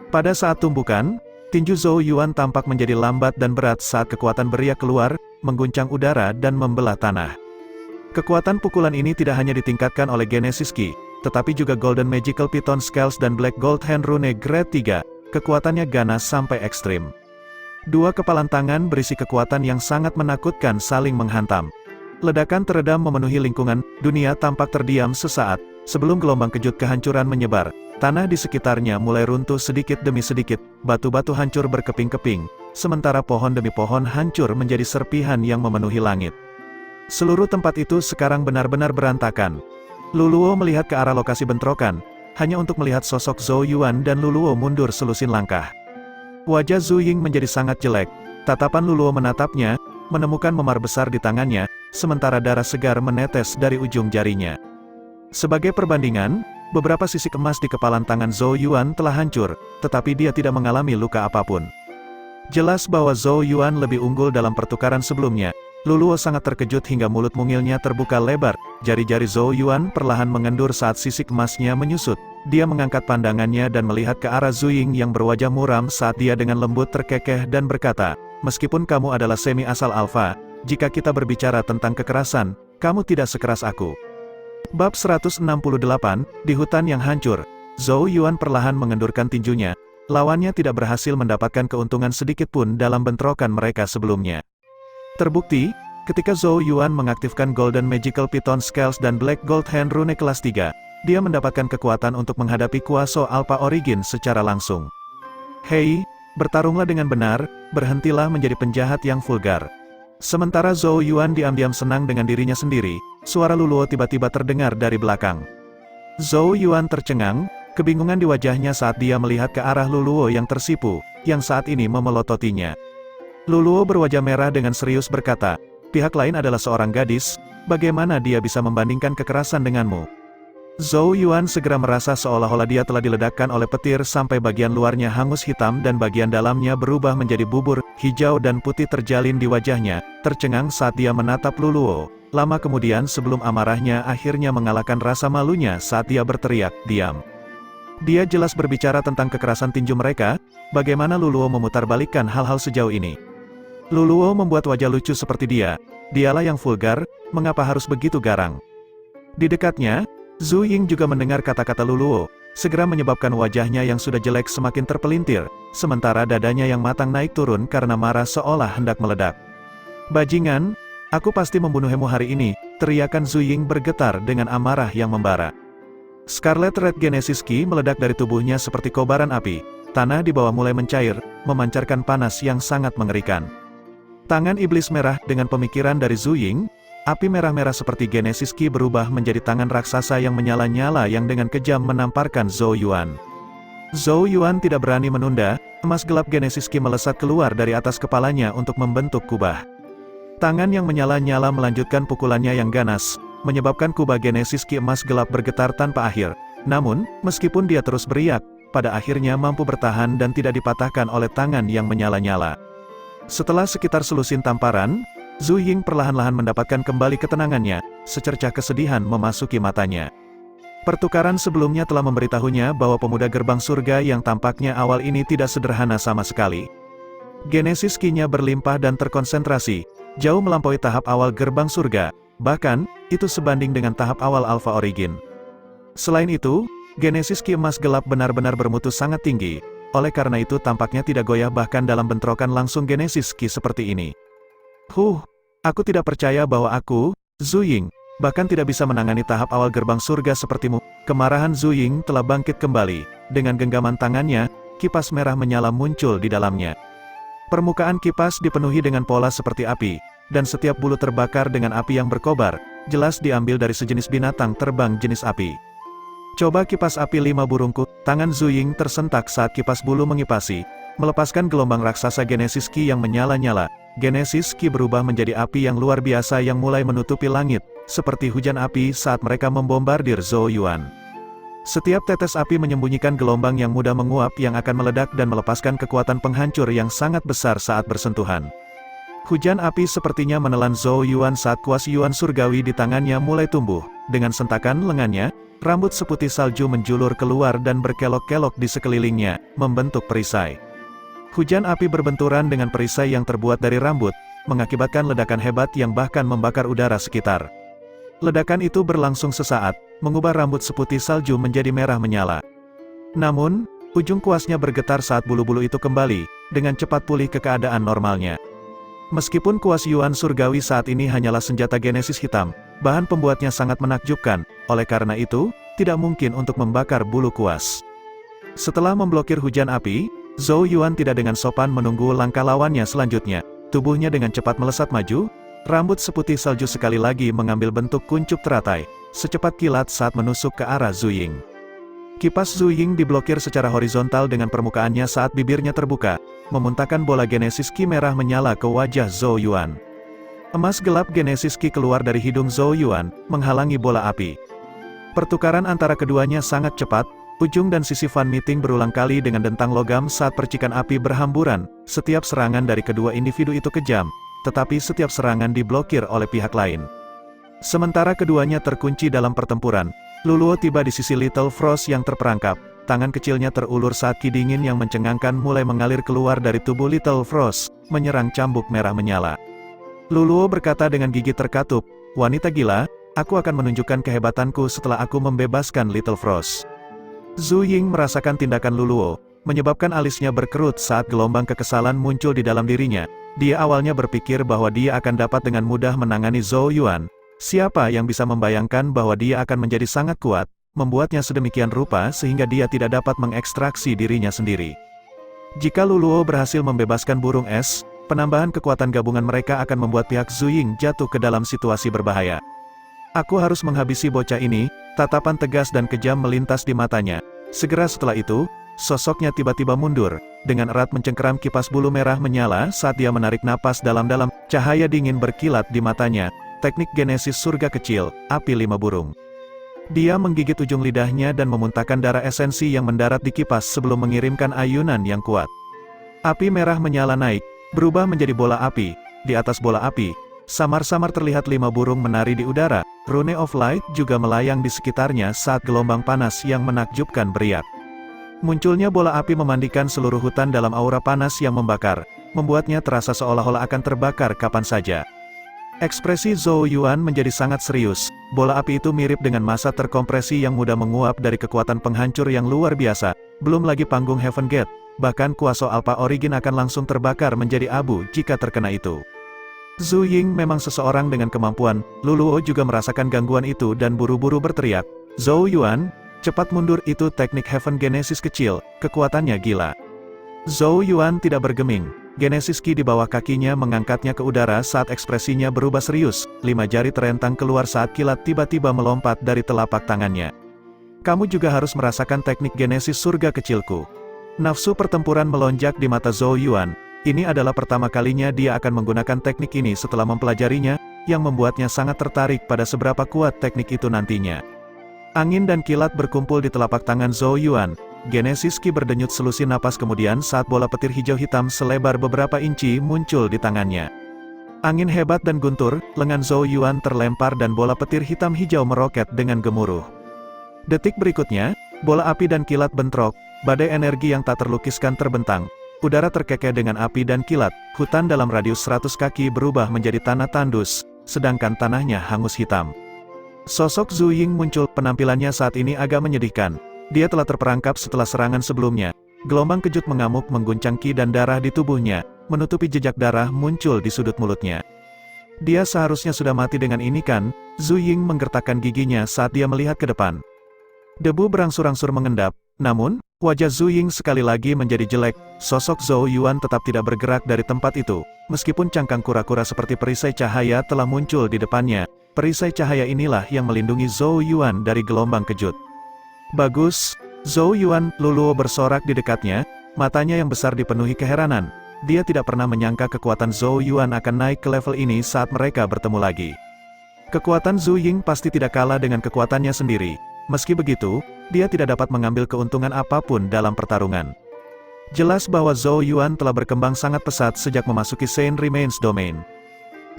Pada saat tumbukan, tinju Zhou Yuan tampak menjadi lambat dan berat saat kekuatan beriak keluar, mengguncang udara dan membelah tanah. Kekuatan pukulan ini tidak hanya ditingkatkan oleh Genesis Ki, tetapi juga Golden Magical Python Scales dan Black Gold Hand Rune Grade 3, kekuatannya ganas sampai ekstrim. Dua kepalan tangan berisi kekuatan yang sangat menakutkan saling menghantam. Ledakan teredam memenuhi lingkungan, dunia tampak terdiam sesaat, sebelum gelombang kejut kehancuran menyebar. Tanah di sekitarnya mulai runtuh sedikit demi sedikit, batu-batu hancur berkeping-keping, sementara pohon demi pohon hancur menjadi serpihan yang memenuhi langit. Seluruh tempat itu sekarang benar-benar berantakan. Luluo melihat ke arah lokasi bentrokan, hanya untuk melihat sosok Zhou Yuan dan Luluo mundur selusin langkah. Wajah Zhu Ying menjadi sangat jelek, tatapan Luluo menatapnya, menemukan memar besar di tangannya, sementara darah segar menetes dari ujung jarinya. Sebagai perbandingan, beberapa sisik emas di kepalan tangan Zhou Yuan telah hancur, tetapi dia tidak mengalami luka apapun. Jelas bahwa Zhou Yuan lebih unggul dalam pertukaran sebelumnya. Luluo sangat terkejut hingga mulut mungilnya terbuka lebar, jari-jari Zhou Yuan perlahan mengendur saat sisik emasnya menyusut. Dia mengangkat pandangannya dan melihat ke arah Zhu Ying yang berwajah muram saat dia dengan lembut terkekeh dan berkata, "Meskipun kamu adalah semi asal alfa, jika kita berbicara tentang kekerasan, kamu tidak sekeras aku." Bab 168, di hutan yang hancur, Zhou Yuan perlahan mengendurkan tinjunya. Lawannya tidak berhasil mendapatkan keuntungan sedikit pun dalam bentrokan mereka sebelumnya. Terbukti, ketika Zhou Yuan mengaktifkan Golden Magical Python Scales dan Black Gold Hand Rune kelas 3, dia mendapatkan kekuatan untuk menghadapi Kuaso Alpha Origin secara langsung. Hei, bertarunglah dengan benar, berhentilah menjadi penjahat yang vulgar. Sementara Zhou Yuan diam-diam senang dengan dirinya sendiri, suara Luluo tiba-tiba terdengar dari belakang. Zhou Yuan tercengang, kebingungan di wajahnya saat dia melihat ke arah Luluo yang tersipu, yang saat ini memelototinya. Luluo berwajah merah dengan serius berkata, "Pihak lain adalah seorang gadis, bagaimana dia bisa membandingkan kekerasan denganmu?" Zhou Yuan segera merasa seolah-olah dia telah diledakkan oleh petir sampai bagian luarnya hangus hitam dan bagian dalamnya berubah menjadi bubur, hijau dan putih terjalin di wajahnya, tercengang saat dia menatap Luluo. Lama kemudian sebelum amarahnya akhirnya mengalahkan rasa malunya saat dia berteriak, "Diam." Dia jelas berbicara tentang kekerasan tinju mereka, bagaimana Luluo memutarbalikkan hal-hal sejauh ini. Luluo membuat wajah lucu seperti dia, dialah yang vulgar, mengapa harus begitu garang? Di dekatnya, Zhu Ying juga mendengar kata-kata Luluo, segera menyebabkan wajahnya yang sudah jelek semakin terpelintir, sementara dadanya yang matang naik turun karena marah seolah hendak meledak. "Bajingan, aku pasti membunuhmu hari ini," teriakan Zhu Ying bergetar dengan amarah yang membara. Scarlet Red Genesis Ki meledak dari tubuhnya seperti kobaran api, tanah di bawah mulai mencair, memancarkan panas yang sangat mengerikan. Tangan iblis merah dengan pemikiran dari Zhu Ying, api merah-merah seperti Genesis Ki berubah menjadi tangan raksasa yang menyala-nyala yang dengan kejam menamparkan Zhou Yuan. Zhou Yuan tidak berani menunda, emas gelap Genesis Ki melesat keluar dari atas kepalanya untuk membentuk kubah. Tangan yang menyala-nyala melanjutkan pukulannya yang ganas, menyebabkan kubah Genesis Ki emas gelap bergetar tanpa akhir. Namun, meskipun dia terus beriak, pada akhirnya mampu bertahan dan tidak dipatahkan oleh tangan yang menyala-nyala. Setelah sekitar selusin tamparan, Zhu Ying perlahan-lahan mendapatkan kembali ketenangannya, secercah kesedihan memasuki matanya. Pertukaran sebelumnya telah memberitahunya bahwa pemuda gerbang surga yang tampaknya awal ini tidak sederhana sama sekali. Genesis Ki-nya berlimpah dan terkonsentrasi, jauh melampaui tahap awal gerbang surga, bahkan, itu sebanding dengan tahap awal Alpha Origin. Selain itu, Genesis Ki emas gelap benar-benar bermutu sangat tinggi, oleh karena itu tampaknya tidak goyah bahkan dalam bentrokan langsung Genesis Ki seperti ini. Aku tidak percaya bahwa aku, Zhu Ying, bahkan tidak bisa menangani tahap awal gerbang surga sepertimu. Kemarahan Zhu Ying telah bangkit kembali, dengan genggaman tangannya, kipas merah menyala muncul di dalamnya. Permukaan kipas dipenuhi dengan pola seperti api, dan setiap bulu terbakar dengan api yang berkobar, jelas diambil dari sejenis binatang terbang jenis api. "Coba kipas api 5 burungku," tangan Zhu Ying tersentak saat kipas bulu mengipasi, melepaskan gelombang raksasa Genesis Ki yang menyala-nyala. Genesis Ki berubah menjadi api yang luar biasa yang mulai menutupi langit, seperti hujan api saat mereka membombardir Zhou Yuan. Setiap tetes api menyembunyikan gelombang yang mudah menguap yang akan meledak dan melepaskan kekuatan penghancur yang sangat besar saat bersentuhan. Hujan api sepertinya menelan Zhou Yuan saat kuas Yuan surgawi di tangannya mulai tumbuh. Dengan sentakan lengannya, rambut seputih salju menjulur keluar dan berkelok-kelok di sekelilingnya, membentuk perisai. Hujan api berbenturan dengan perisai yang terbuat dari rambut, mengakibatkan ledakan hebat yang bahkan membakar udara sekitar. Ledakan itu berlangsung sesaat, mengubah rambut seputih salju menjadi merah menyala. Namun, ujung kuasnya bergetar saat bulu-bulu itu kembali, dengan cepat pulih ke keadaan normalnya. Meskipun kuas Yuan surgawi saat ini hanyalah senjata genesis hitam, bahan pembuatnya sangat menakjubkan, oleh karena itu, tidak mungkin untuk membakar bulu kuas. Setelah memblokir hujan api, Zhou Yuan tidak dengan sopan menunggu langkah lawannya selanjutnya. Tubuhnya dengan cepat melesat maju, rambut seputih salju sekali lagi mengambil bentuk kuncup teratai, secepat kilat saat menusuk ke arah Zhu Ying. Kipas Zhu Ying diblokir secara horizontal dengan permukaannya saat bibirnya terbuka, memuntahkan bola genesis Qi merah menyala ke wajah Zhou Yuan. Emas gelap genesis Qi keluar dari hidung Zhou Yuan, menghalangi bola api. Pertukaran antara keduanya sangat cepat, ujung dan sisi fan meeting berulang kali dengan dentang logam saat percikan api berhamburan. Setiap serangan dari kedua individu itu kejam, tetapi setiap serangan diblokir oleh pihak lain. Sementara keduanya terkunci dalam pertempuran, Luluo tiba di sisi Little Frost yang terperangkap. Tangan kecilnya terulur saat ki dingin yang mencengangkan mulai mengalir keluar dari tubuh Little Frost, menyerang cambuk merah menyala. Luluo berkata dengan gigi terkatup, "Wanita gila, aku akan menunjukkan kehebatanku setelah aku membebaskan Little Frost." Zhu Ying merasakan tindakan Luluo, menyebabkan alisnya berkerut saat gelombang kekesalan muncul di dalam dirinya. Dia awalnya berpikir bahwa dia akan dapat dengan mudah menangani Zhou Yuan. Siapa yang bisa membayangkan bahwa dia akan menjadi sangat kuat, membuatnya sedemikian rupa sehingga dia tidak dapat mengekstraksi dirinya sendiri. Jika Luluo berhasil membebaskan burung es, penambahan kekuatan gabungan mereka akan membuat pihak Zhu Ying jatuh ke dalam situasi berbahaya. "Aku harus menghabisi bocah ini," tatapan tegas dan kejam melintas di matanya. Segera setelah itu, sosoknya tiba-tiba mundur, dengan erat mencengkeram kipas bulu merah menyala saat dia menarik napas dalam-dalam, cahaya dingin berkilat di matanya. Teknik genesis surga kecil, api 5 burung. Dia menggigit ujung lidahnya dan memuntahkan darah esensi yang mendarat di kipas sebelum mengirimkan ayunan yang kuat. Api merah menyala naik, berubah menjadi bola api. Di atas bola api, samar-samar terlihat 5 burung menari di udara. Rune of Light juga melayang di sekitarnya saat gelombang panas yang menakjubkan beriak. Munculnya bola api memandikan seluruh hutan dalam aura panas yang membakar, membuatnya terasa seolah-olah akan terbakar kapan saja. Ekspresi Zhou Yuan menjadi sangat serius. Bola api itu mirip dengan massa terkompresi yang mudah menguap dari kekuatan penghancur yang luar biasa. Belum lagi panggung Heaven Gate, bahkan kuasa Alpha Origin akan langsung terbakar menjadi abu jika terkena itu. Zhu Ying memang seseorang dengan kemampuan. Luluo juga merasakan gangguan itu dan buru-buru berteriak, "Zhou Yuan, cepat mundur, itu teknik Heaven Genesis kecil, kekuatannya gila." Zhou Yuan tidak bergeming. Genesis Qi di bawah kakinya mengangkatnya ke udara saat ekspresinya berubah serius. 5 jari terentang keluar saat kilat tiba-tiba melompat dari telapak tangannya. "Kamu juga harus merasakan teknik genesis surga kecilku." Nafsu pertempuran melonjak di mata Zhou Yuan. Ini adalah pertama kalinya dia akan menggunakan teknik ini setelah mempelajarinya, yang membuatnya sangat tertarik pada seberapa kuat teknik itu nantinya. Angin dan kilat berkumpul di telapak tangan Zhou Yuan. Genesis Qi berdenyut selusin napas kemudian saat bola petir hijau hitam selebar beberapa inci muncul di tangannya. Angin hebat dan guntur, lengan Zhou Yuan terlempar dan bola petir hitam hijau meroket dengan gemuruh. Detik berikutnya, bola api dan kilat bentrok, badai energi yang tak terlukiskan terbentang. Udara terkekeh dengan api dan kilat, hutan dalam radius 100 kaki berubah menjadi tanah tandus, sedangkan tanahnya hangus hitam. Sosok Zhu Ying muncul, penampilannya saat ini agak menyedihkan. Dia telah terperangkap setelah serangan sebelumnya. Gelombang kejut mengamuk mengguncang ki dan darah di tubuhnya, menutupi jejak darah muncul di sudut mulutnya. Dia seharusnya sudah mati dengan ini kan? Zhu Ying menggertakkan giginya saat dia melihat ke depan. Debu berangsur-angsur mengendap, namun, wajah Zhu Ying sekali lagi menjadi jelek. Sosok Zhou Yuan tetap tidak bergerak dari tempat itu. Meskipun cangkang kura-kura seperti perisai cahaya telah muncul di depannya, perisai cahaya inilah yang melindungi Zhou Yuan dari gelombang kejut. "Bagus, Zhou Yuan," Luluo bersorak di dekatnya, matanya yang besar dipenuhi keheranan. Dia tidak pernah menyangka kekuatan Zhou Yuan akan naik ke level ini saat mereka bertemu lagi. Kekuatan Zhu Ying pasti tidak kalah dengan kekuatannya sendiri. Meski begitu, dia tidak dapat mengambil keuntungan apapun dalam pertarungan. Jelas bahwa Zhou Yuan telah berkembang sangat pesat sejak memasuki Saint Remains Domain.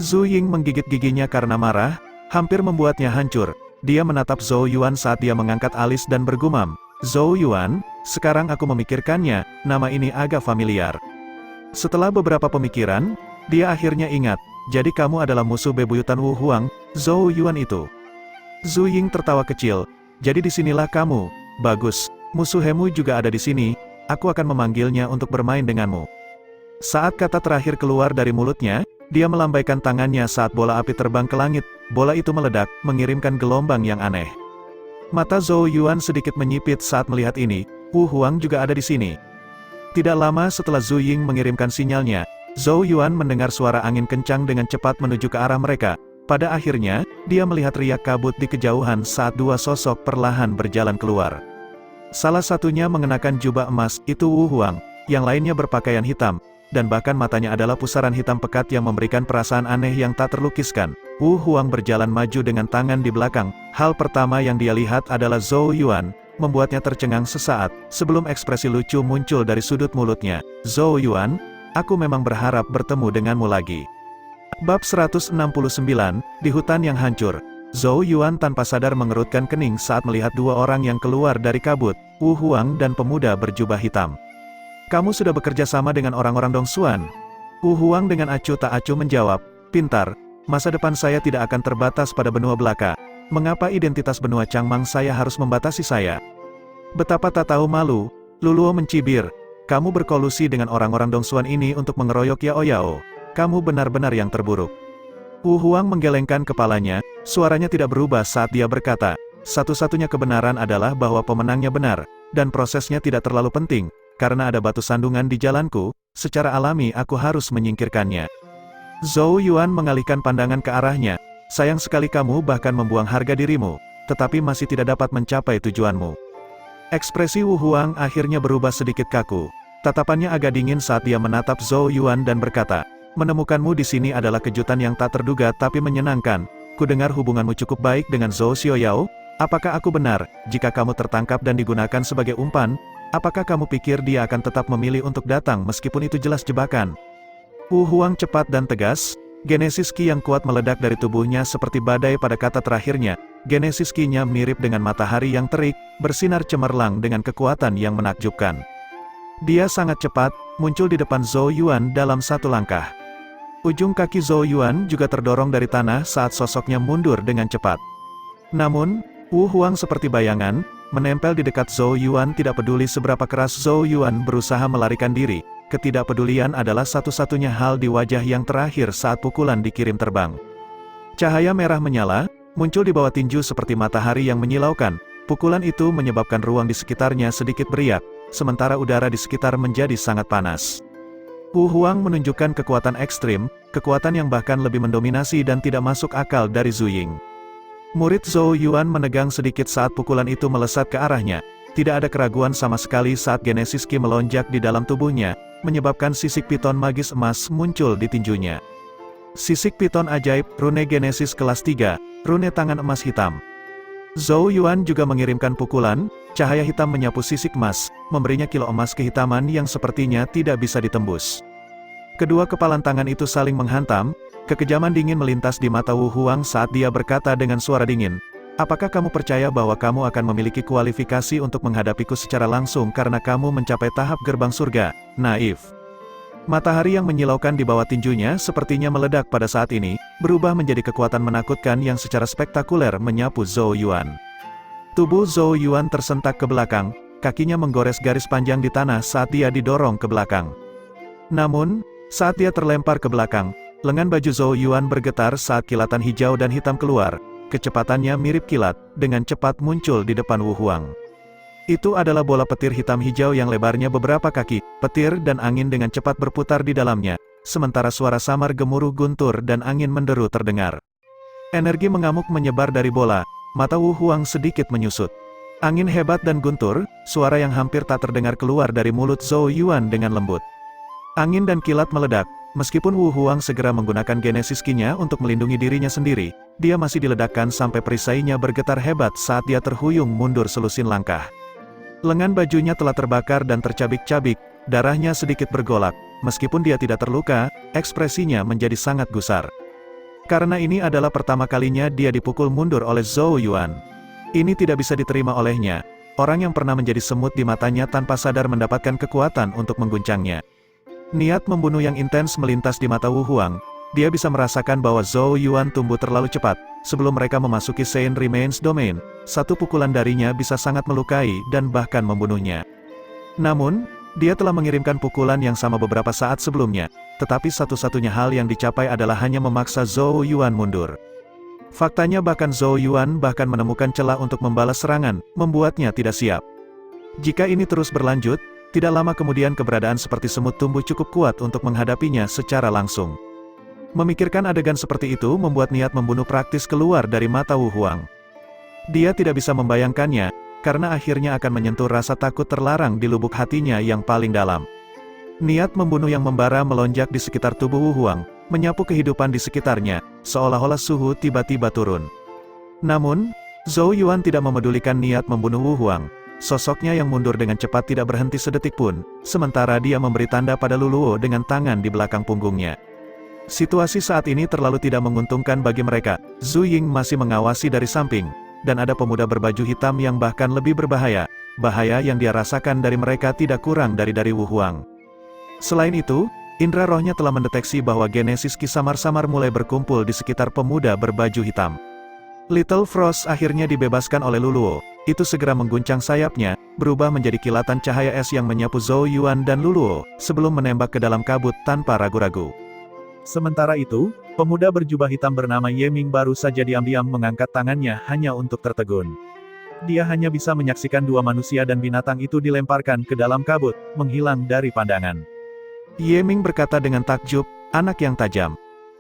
Zhu Ying menggigit giginya karena marah, hampir membuatnya hancur. Dia menatap Zhou Yuan saat dia mengangkat alis dan bergumam, "Zhou Yuan, sekarang aku memikirkannya, nama ini agak familiar." Setelah beberapa pemikiran, dia akhirnya ingat, jadi kamu adalah musuh bebuyutan Wu Huang, Zhou Yuan itu. Zhu Ying tertawa kecil, jadi disinilah kamu, bagus, musuh Hemu juga ada di sini, aku akan memanggilnya untuk bermain denganmu. Saat kata terakhir keluar dari mulutnya, dia melambaikan tangannya saat bola api terbang ke langit, bola itu meledak, mengirimkan gelombang yang aneh. Mata Zhou Yuan sedikit menyipit saat melihat ini, Wu Huang juga ada di sini. Tidak lama setelah Zhu Ying mengirimkan sinyalnya, Zhou Yuan mendengar suara angin kencang dengan cepat menuju ke arah mereka. Pada akhirnya, dia melihat riak kabut di kejauhan saat dua sosok perlahan berjalan keluar. Salah satunya mengenakan jubah emas, itu Wu Huang, yang lainnya berpakaian hitam, dan bahkan matanya adalah pusaran hitam pekat yang memberikan perasaan aneh yang tak terlukiskan. Wu Huang berjalan maju dengan tangan di belakang, hal pertama yang dia lihat adalah Zhou Yuan, membuatnya tercengang sesaat, sebelum ekspresi lucu muncul dari sudut mulutnya. "Zhou Yuan, aku memang berharap bertemu denganmu lagi." Bab 169, di hutan yang hancur. Zhou Yuan tanpa sadar mengerutkan kening saat melihat dua orang yang keluar dari kabut, Wu Huang dan pemuda berjubah hitam. "Kamu sudah bekerja sama dengan orang-orang Dongsuan?" Wu Huang dengan acuh tak acuh menjawab, "Pintar, masa depan saya tidak akan terbatas pada benua belaka. Mengapa identitas benua Changmang saya harus membatasi saya?" "Betapa tak tahu malu," Luluo mencibir. "Kamu berkolusi dengan orang-orang Dongsuan ini untuk mengeroyok Yao Yao. Kamu benar-benar yang terburuk." Wu Huang menggelengkan kepalanya, suaranya tidak berubah saat dia berkata, "Satu-satunya kebenaran adalah bahwa pemenangnya benar, dan prosesnya tidak terlalu penting, karena ada batu sandungan di jalanku, secara alami aku harus menyingkirkannya." Zhou Yuan mengalihkan pandangan ke arahnya, "Sayang sekali kamu bahkan membuang harga dirimu, tetapi masih tidak dapat mencapai tujuanmu." Ekspresi Wu Huang akhirnya berubah sedikit kaku. Tatapannya agak dingin saat dia menatap Zhou Yuan dan berkata, "Menemukanmu di sini adalah kejutan yang tak terduga tapi menyenangkan. Kudengar hubunganmu cukup baik dengan Zhou Xiaoyao. Apakah aku benar, jika kamu tertangkap dan digunakan sebagai umpan, apakah kamu pikir dia akan tetap memilih untuk datang meskipun itu jelas jebakan?" Wu Huang cepat dan tegas, genesis Qi yang kuat meledak dari tubuhnya seperti badai pada kata terakhirnya. Genesis Qi-nya mirip dengan matahari yang terik, bersinar cemerlang dengan kekuatan yang menakjubkan. Dia sangat cepat, muncul di depan Zhou Yuan dalam satu langkah. Ujung kaki Zhou Yuan juga terdorong dari tanah saat sosoknya mundur dengan cepat. Namun, Wu Huang seperti bayangan, menempel di dekat Zhou Yuan tidak peduli seberapa keras Zhou Yuan berusaha melarikan diri. Ketidakpedulian adalah satu-satunya hal di wajah yang terakhir saat pukulan dikirim terbang. Cahaya merah menyala, muncul di bawah tinju seperti matahari yang menyilaukan. Pukulan itu menyebabkan ruang di sekitarnya sedikit beriak, sementara udara di sekitar menjadi sangat panas. Wu Huang menunjukkan kekuatan ekstrim, kekuatan yang bahkan lebih mendominasi dan tidak masuk akal dari Zhu Ying. Murid Zhou Yuan menegang sedikit saat pukulan itu melesat ke arahnya. Tidak ada keraguan sama sekali saat genesis Qi melonjak di dalam tubuhnya, menyebabkan sisik piton magis emas muncul di tinjunya. Sisik piton ajaib, rune genesis kelas 3, rune tangan emas hitam. Zhou Yuan juga mengirimkan pukulan, cahaya hitam menyapu sisik emas, memberinya kilo emas kehitaman yang sepertinya tidak bisa ditembus. Kedua kepalan tangan itu saling menghantam, kekejaman dingin melintas di mata Wu Huang saat dia berkata dengan suara dingin, "Apakah kamu percaya bahwa kamu akan memiliki kualifikasi untuk menghadapiku secara langsung karena kamu mencapai tahap gerbang surga? Naif." Matahari yang menyilaukan di bawah tinjunya sepertinya meledak pada saat ini, berubah menjadi kekuatan menakutkan yang secara spektakuler menyapu Zhou Yuan. Tubuh Zhou Yuan tersentak ke belakang, kakinya menggores garis panjang di tanah saat dia didorong ke belakang. Namun, saat dia terlempar ke belakang, lengan baju Zhou Yuan bergetar saat kilatan hijau dan hitam keluar, kecepatannya mirip kilat, dengan cepat muncul di depan Wu Huang. Itu adalah bola petir hitam hijau yang lebarnya beberapa kaki, petir dan angin dengan cepat berputar di dalamnya, sementara suara samar gemuruh guntur dan angin menderu terdengar. Energi mengamuk menyebar dari bola, mata Wu Huang sedikit menyusut. Angin hebat dan guntur, suara yang hampir tak terdengar keluar dari mulut Zhou Yuan dengan lembut. Angin dan kilat meledak, meskipun Wu Huang segera menggunakan genesis Qi-nya untuk melindungi dirinya sendiri, dia masih diledakkan sampai perisainya bergetar hebat saat dia terhuyung mundur selusin langkah. Lengan bajunya telah terbakar dan tercabik-cabik, darahnya sedikit bergolak. Meskipun dia tidak terluka, ekspresinya menjadi sangat gusar. Karena ini adalah pertama kalinya dia dipukul mundur oleh Zhou Yuan. Ini tidak bisa diterima olehnya. Orang yang pernah menjadi semut di matanya tanpa sadar mendapatkan kekuatan untuk mengguncangnya. Niat membunuh yang intens melintas di mata Wu Huang. Dia bisa merasakan bahwa Zhou Yuan tumbuh terlalu cepat. Sebelum mereka memasuki Saint Remains Domain, satu pukulan darinya bisa sangat melukai dan bahkan membunuhnya. Namun, dia telah mengirimkan pukulan yang sama beberapa saat sebelumnya, tetapi satu-satunya hal yang dicapai adalah hanya memaksa Zhou Yuan mundur. Faktanya bahkan Zhou Yuan bahkan menemukan celah untuk membalas serangan, membuatnya tidak siap. Jika ini terus berlanjut, tidak lama kemudian keberadaan seperti semut tumbuh cukup kuat untuk menghadapinya secara langsung. Memikirkan adegan seperti itu membuat niat membunuh praktis keluar dari mata Wu Huang. Dia tidak bisa membayangkannya, karena akhirnya akan menyentuh rasa takut terlarang di lubuk hatinya yang paling dalam. Niat membunuh yang membara melonjak di sekitar tubuh Wu Huang, menyapu kehidupan di sekitarnya, seolah-olah suhu tiba-tiba turun. Namun, Zhou Yuan tidak memedulikan niat membunuh Wu Huang. Sosoknya yang mundur dengan cepat tidak berhenti sedetik pun, sementara dia memberi tanda pada Luluo dengan tangan di belakang punggungnya. Situasi saat ini terlalu tidak menguntungkan bagi mereka. Zhu Ying masih mengawasi dari samping, dan ada pemuda berbaju hitam yang bahkan lebih berbahaya. Bahaya yang dia rasakan dari mereka tidak kurang dari Wu Huang. Selain itu, indera rohnya telah mendeteksi bahwa genesis Ki samar-samar mulai berkumpul di sekitar pemuda berbaju hitam. Little Frost akhirnya dibebaskan oleh Luluo. Itu segera mengguncang sayapnya, berubah menjadi kilatan cahaya es yang menyapu Zhou Yuan dan Luluo, sebelum menembak ke dalam kabut tanpa ragu-ragu. Sementara itu, pemuda berjubah hitam bernama Ye Ming baru saja diam-diam mengangkat tangannya hanya untuk tertegun. Dia hanya bisa menyaksikan dua manusia dan binatang itu dilemparkan ke dalam kabut, menghilang dari pandangan. Ye Ming berkata dengan takjub, anak yang tajam.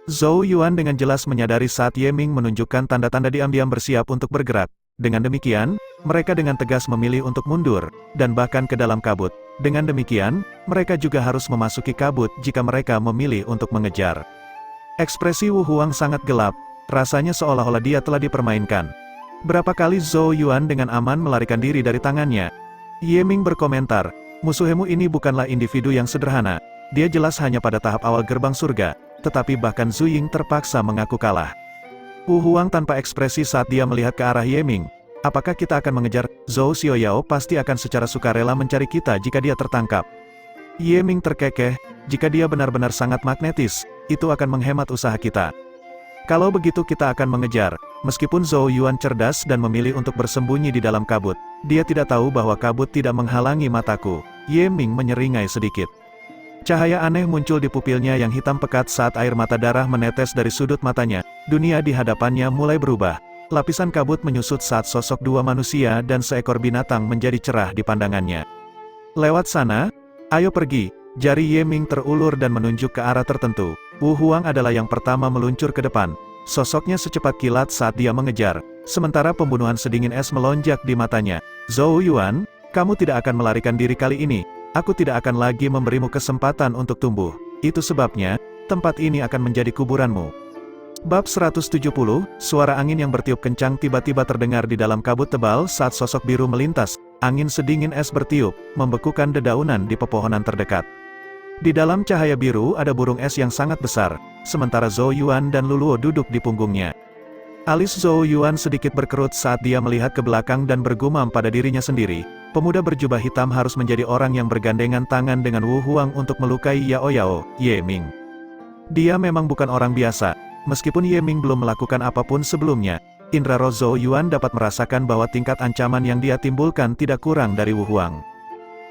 Zhou Yuan dengan jelas menyadari saat Ye Ming menunjukkan tanda-tanda diam-diam bersiap untuk bergerak. Dengan demikian, mereka dengan tegas memilih untuk mundur, dan bahkan ke dalam kabut. Dengan demikian, mereka juga harus memasuki kabut jika mereka memilih untuk mengejar. Ekspresi Wu Huang sangat gelap, rasanya seolah-olah dia telah dipermainkan. Berapa kali Zhou Yuan dengan aman melarikan diri dari tangannya. Ye Ming berkomentar, musuhmu ini bukanlah individu yang sederhana. Dia jelas hanya pada tahap awal gerbang surga, tetapi bahkan Zhu Ying terpaksa mengaku kalah. Wu Huang tanpa ekspresi saat dia melihat ke arah Ye Ming. Apakah kita akan mengejar? Zhou Xiaoyao pasti akan secara sukarela mencari kita jika dia tertangkap. Ye Ming terkekeh, jika dia benar-benar sangat magnetis, itu akan menghemat usaha kita. Kalau begitu kita akan mengejar. Meskipun Zhou Yuan cerdas dan memilih untuk bersembunyi di dalam kabut, dia tidak tahu bahwa kabut tidak menghalangi mataku. Ye Ming menyeringai sedikit. Cahaya aneh muncul di pupilnya yang hitam pekat saat air mata darah menetes dari sudut matanya. Dunia di hadapannya mulai berubah. Lapisan kabut menyusut saat sosok dua manusia dan seekor binatang menjadi cerah di pandangannya. Lewat sana, ayo pergi. Jari Ye Ming terulur dan menunjuk ke arah tertentu. Wu Huang adalah yang pertama meluncur ke depan. Sosoknya secepat kilat saat dia mengejar. Sementara pembunuhan sedingin es melonjak di matanya. Zhou Yuan, kamu tidak akan melarikan diri kali ini. Aku tidak akan lagi memberimu kesempatan untuk tumbuh. Itu sebabnya, tempat ini akan menjadi kuburanmu. Bab 170, suara angin yang bertiup kencang tiba-tiba terdengar di dalam kabut tebal saat sosok biru melintas. Angin sedingin es bertiup, membekukan dedaunan di pepohonan terdekat. Di dalam cahaya biru ada burung es yang sangat besar, sementara Zhou Yuan dan Luluo duduk di punggungnya. Alis Zhou Yuan sedikit berkerut saat dia melihat ke belakang dan bergumam pada dirinya sendiri. Pemuda berjubah hitam harus menjadi orang yang bergandengan tangan dengan Wu Huang untuk melukai Yao Yao, Ye Ming. Dia memang bukan orang biasa. Meskipun Ye Ming belum melakukan apapun sebelumnya, indra roh Zhou Yuan dapat merasakan bahwa tingkat ancaman yang dia timbulkan tidak kurang dari Wu Huang.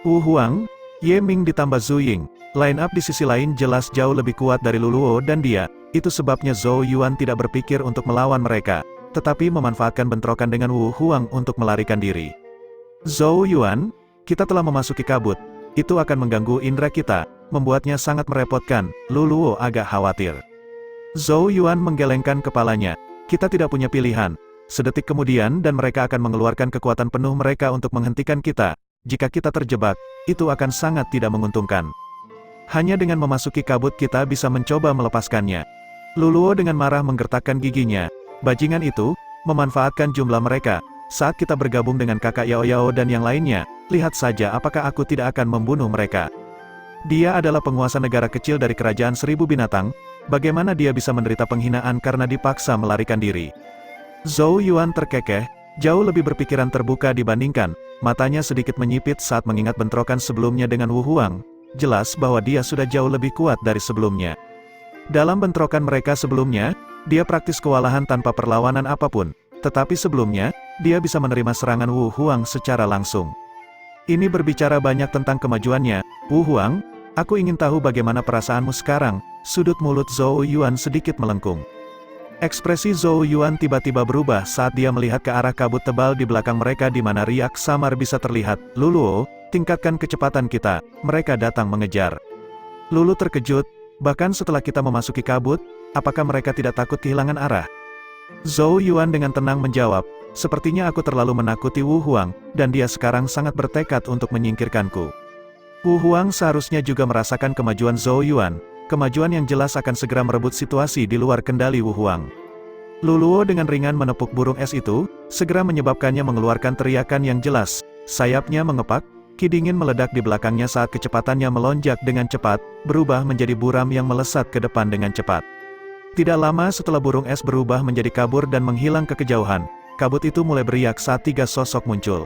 Wu Huang, Ye Ming ditambah Zhu Ying. Line up di sisi lain jelas jauh lebih kuat dari Luluo dan dia. Itu sebabnya Zhou Yuan tidak berpikir untuk melawan mereka, tetapi memanfaatkan bentrokan dengan Wu Huang untuk melarikan diri. Zhou Yuan, kita telah memasuki kabut. Itu akan mengganggu indera kita, membuatnya sangat merepotkan. Luluo agak khawatir. Zhou Yuan menggelengkan kepalanya. Kita tidak punya pilihan. Sedetik kemudian dan mereka akan mengeluarkan kekuatan penuh mereka untuk menghentikan kita. Jika kita terjebak, itu akan sangat tidak menguntungkan. Hanya dengan memasuki kabut kita bisa mencoba melepaskannya. Luluo dengan marah menggertakkan giginya. Bajingan itu, memanfaatkan jumlah mereka. saat kita bergabung dengan kakak Yao Yao dan yang lainnya, lihat saja apakah aku tidak akan membunuh mereka. Dia adalah penguasa negara kecil dari kerajaan 1000 binatang, bagaimana dia bisa menderita penghinaan karena dipaksa melarikan diri. Zhou Yuan terkekeh, jauh lebih berpikiran terbuka dibandingkan, matanya sedikit menyipit saat mengingat bentrokan sebelumnya dengan Wu Huang, jelas bahwa dia sudah jauh lebih kuat dari sebelumnya. Dalam bentrokan mereka sebelumnya, dia praktis kewalahan tanpa perlawanan apapun, tetapi sebelumnya, dia bisa menerima serangan Wu Huang secara langsung. Ini berbicara banyak tentang kemajuannya. Wu Huang, aku ingin tahu bagaimana perasaanmu sekarang. Sudut mulut Zhou Yuan sedikit melengkung. Ekspresi Zhou Yuan tiba-tiba berubah saat dia melihat ke arah kabut tebal di belakang mereka di mana riak samar bisa terlihat. Luluo, tingkatkan kecepatan kita, mereka datang mengejar. Lulu terkejut, bahkan setelah kita memasuki kabut, apakah mereka tidak takut kehilangan arah? Zhou Yuan dengan tenang menjawab, sepertinya aku terlalu menakuti Wu Huang, dan dia sekarang sangat bertekad untuk menyingkirkanku. Wu Huang seharusnya juga merasakan kemajuan Zhou Yuan, kemajuan yang jelas akan segera merebut situasi di luar kendali Wu Huang. Luluo dengan ringan menepuk burung es itu, segera menyebabkannya mengeluarkan teriakan yang jelas, sayapnya mengepak, ki dingin meledak di belakangnya saat kecepatannya melonjak dengan cepat, berubah menjadi buram yang melesat ke depan dengan cepat. Tidak lama setelah burung es berubah menjadi kabur dan menghilang ke kejauhan, kabut itu mulai beriak saat 3 sosok muncul.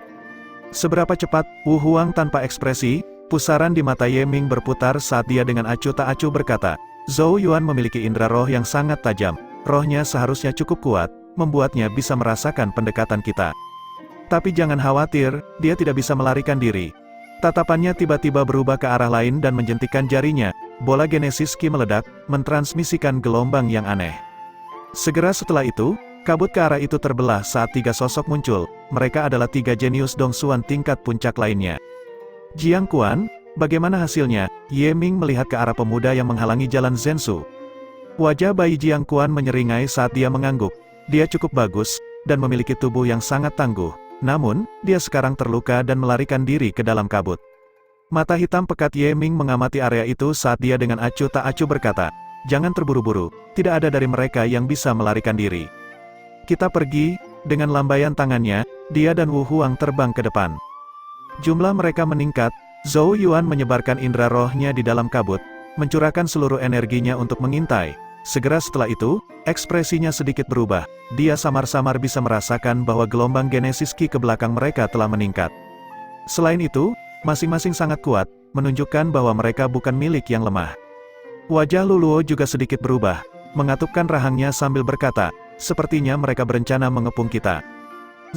Seberapa cepat, Wu Huang tanpa ekspresi, pusaran di mata Ye Ming berputar saat dia dengan acuh tak acuh berkata, Zhou Yuan memiliki indera roh yang sangat tajam, rohnya seharusnya cukup kuat, membuatnya bisa merasakan pendekatan kita. Tapi jangan khawatir, dia tidak bisa melarikan diri. Tatapannya tiba-tiba berubah ke arah lain dan menjentikan jarinya, bola Genesis Ki meledak, mentransmisikan gelombang yang aneh. Segera setelah itu, kabut ke arah itu terbelah saat 3 sosok muncul, mereka adalah 3 jenius Dongsuan tingkat puncak lainnya. Jiang Quan, bagaimana hasilnya? Ye Ming melihat ke arah pemuda yang menghalangi jalan Zhensu. Wajah bayi Jiang Quan menyeringai saat dia mengangguk, dia cukup bagus, dan memiliki tubuh yang sangat tangguh. Namun, dia sekarang terluka dan melarikan diri ke dalam kabut. Mata hitam pekat Ye Ming mengamati area itu saat dia dengan acuh tak acuh berkata, jangan terburu-buru, tidak ada dari mereka yang bisa melarikan diri. Kita pergi, dengan lambaian tangannya, dia dan Wu Huang terbang ke depan. Jumlah mereka meningkat, Zhou Yuan menyebarkan indera rohnya di dalam kabut, mencurahkan seluruh energinya untuk mengintai. Segera setelah itu, ekspresinya sedikit berubah, dia samar-samar bisa merasakan bahwa gelombang Genesis Ki ke belakang mereka telah meningkat. Selain itu, masing-masing sangat kuat, menunjukkan bahwa mereka bukan milik yang lemah. Wajah Luluo juga sedikit berubah, mengatupkan rahangnya sambil berkata, sepertinya mereka berencana mengepung kita.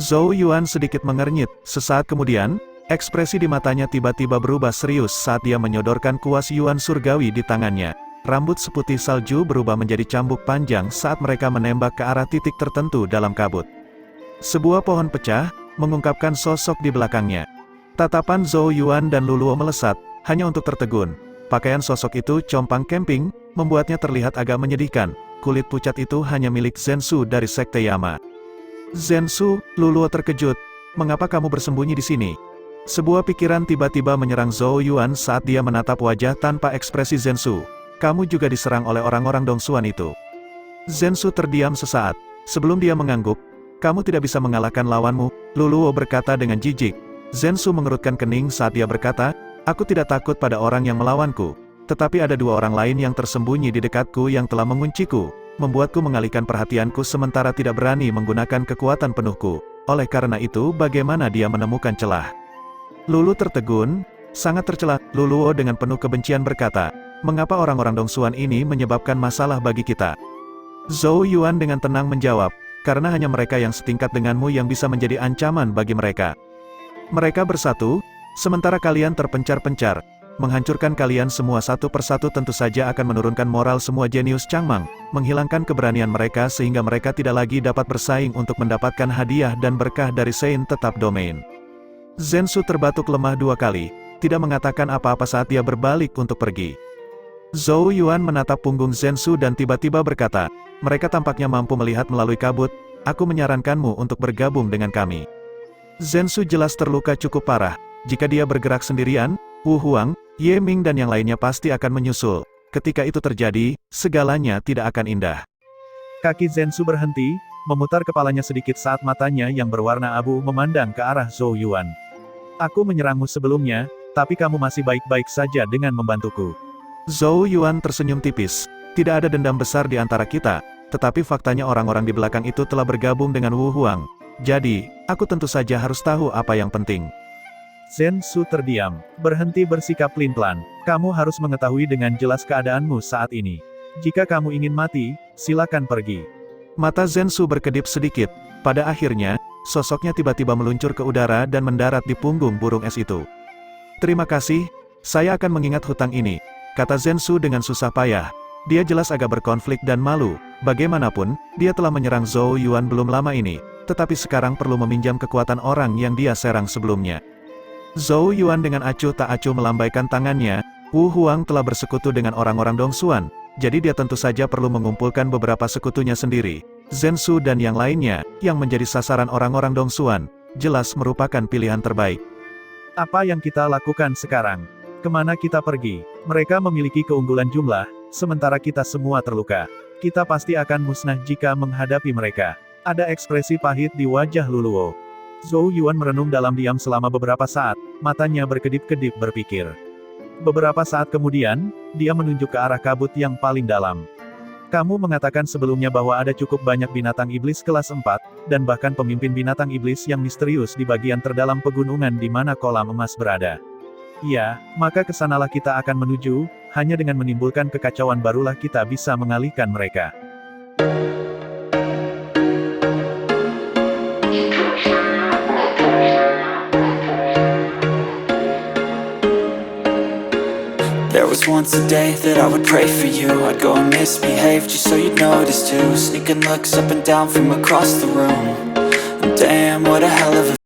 Zhou Yuan sedikit mengernyit, sesaat kemudian, ekspresi di matanya tiba-tiba berubah serius saat dia menyodorkan kuas Yuan surgawi di tangannya. Rambut seputih salju berubah menjadi cambuk panjang saat mereka menembak ke arah titik tertentu dalam kabut. Sebuah pohon pecah, mengungkapkan sosok di belakangnya. Tatapan Zhou Yuan dan Luluo melesat, hanya untuk tertegun. Pakaian sosok itu compang camping, membuatnya terlihat agak menyedihkan. Kulit pucat itu hanya milik Zhensu dari Sekte Yama. Zhensu, Luluo terkejut. Mengapa kamu bersembunyi di sini? Sebuah pikiran tiba-tiba menyerang Zhou Yuan saat dia menatap wajah tanpa ekspresi Zhensu. Kamu juga diserang oleh orang-orang Dongsuan itu. Zhensu terdiam sesaat. Sebelum dia mengangguk, kamu tidak bisa mengalahkan lawanmu, Luluo berkata dengan jijik. Zhensu mengerutkan kening saat dia berkata, aku tidak takut pada orang yang melawanku. Tetapi ada 2 orang lain yang tersembunyi di dekatku yang telah mengunciku, membuatku mengalihkan perhatianku sementara tidak berani menggunakan kekuatan penuhku. Oleh karena itu bagaimana dia menemukan celah? Lulu tertegun, sangat tercela. Luluo dengan penuh kebencian berkata, mengapa orang-orang Dongsuan ini menyebabkan masalah bagi kita? Zhou Yuan dengan tenang menjawab, karena hanya mereka yang setingkat denganmu yang bisa menjadi ancaman bagi mereka. Mereka bersatu, sementara kalian terpencar-pencar. Menghancurkan kalian semua satu persatu tentu saja akan menurunkan moral semua jenius Changmang, menghilangkan keberanian mereka sehingga mereka tidak lagi dapat bersaing untuk mendapatkan hadiah dan berkah dari Sein tetap domain. Zhensu terbatuk lemah 2 kali, tidak mengatakan apa-apa saat dia berbalik untuk pergi. Zhou Yuan menatap punggung Zhensu dan tiba-tiba berkata, mereka tampaknya mampu melihat melalui kabut, aku menyarankanmu untuk bergabung dengan kami. Zhensu jelas terluka cukup parah, jika dia bergerak sendirian, Wu Huang, Ye Ming dan yang lainnya pasti akan menyusul. Ketika itu terjadi, segalanya tidak akan indah. Kaki Zhensu berhenti, memutar kepalanya sedikit saat matanya yang berwarna abu memandang ke arah Zhou Yuan. Aku menyerangmu sebelumnya, tapi kamu masih baik-baik saja dengan membantuku. Zhou Yuan tersenyum tipis. Tidak ada dendam besar di antara kita, tetapi faktanya orang-orang di belakang itu telah bergabung dengan Wu Huang. Jadi, aku tentu saja harus tahu apa yang penting. Zhen Su terdiam, berhenti bersikap pelin-pelan. Kamu harus mengetahui dengan jelas keadaanmu saat ini. Jika kamu ingin mati, silakan pergi. Mata Zhen Su berkedip sedikit. Pada akhirnya, sosoknya tiba-tiba meluncur ke udara dan mendarat di punggung burung es itu. Terima kasih, saya akan mengingat hutang ini, kata Zhen Su dengan susah payah. Dia jelas agak berkonflik dan malu. Bagaimanapun, dia telah menyerang Zhou Yuan belum lama ini, tetapi sekarang perlu meminjam kekuatan orang yang dia serang sebelumnya. Zhou Yuan dengan acuh tak acuh melambaikan tangannya. Wu Huang telah bersekutu dengan orang-orang Dongsuan, jadi dia tentu saja perlu mengumpulkan beberapa sekutunya sendiri. Zhen Su dan yang lainnya, yang menjadi sasaran orang-orang Dongsuan, jelas merupakan pilihan terbaik. Apa yang kita lakukan sekarang? Kemana kita pergi? Mereka memiliki keunggulan jumlah, sementara kita semua terluka. Kita pasti akan musnah jika menghadapi mereka. Ada ekspresi pahit di wajah Luluo. Zhou Yuan merenung dalam diam selama beberapa saat, matanya berkedip-kedip berpikir. Beberapa saat kemudian, dia menunjuk ke arah kabut yang paling dalam. Kamu mengatakan sebelumnya bahwa ada cukup banyak binatang iblis kelas 4, dan bahkan pemimpin binatang iblis yang misterius di bagian terdalam pegunungan di mana kolam emas berada. Ya, maka kesanalah kita akan menuju, hanya dengan menimbulkan kekacauan barulah kita bisa mengalihkan mereka. There was once a day that I would pray for you. I'd go and misbehave just so you'd notice too. Sneaking looks up and down from across the room. And damn, what a hell of a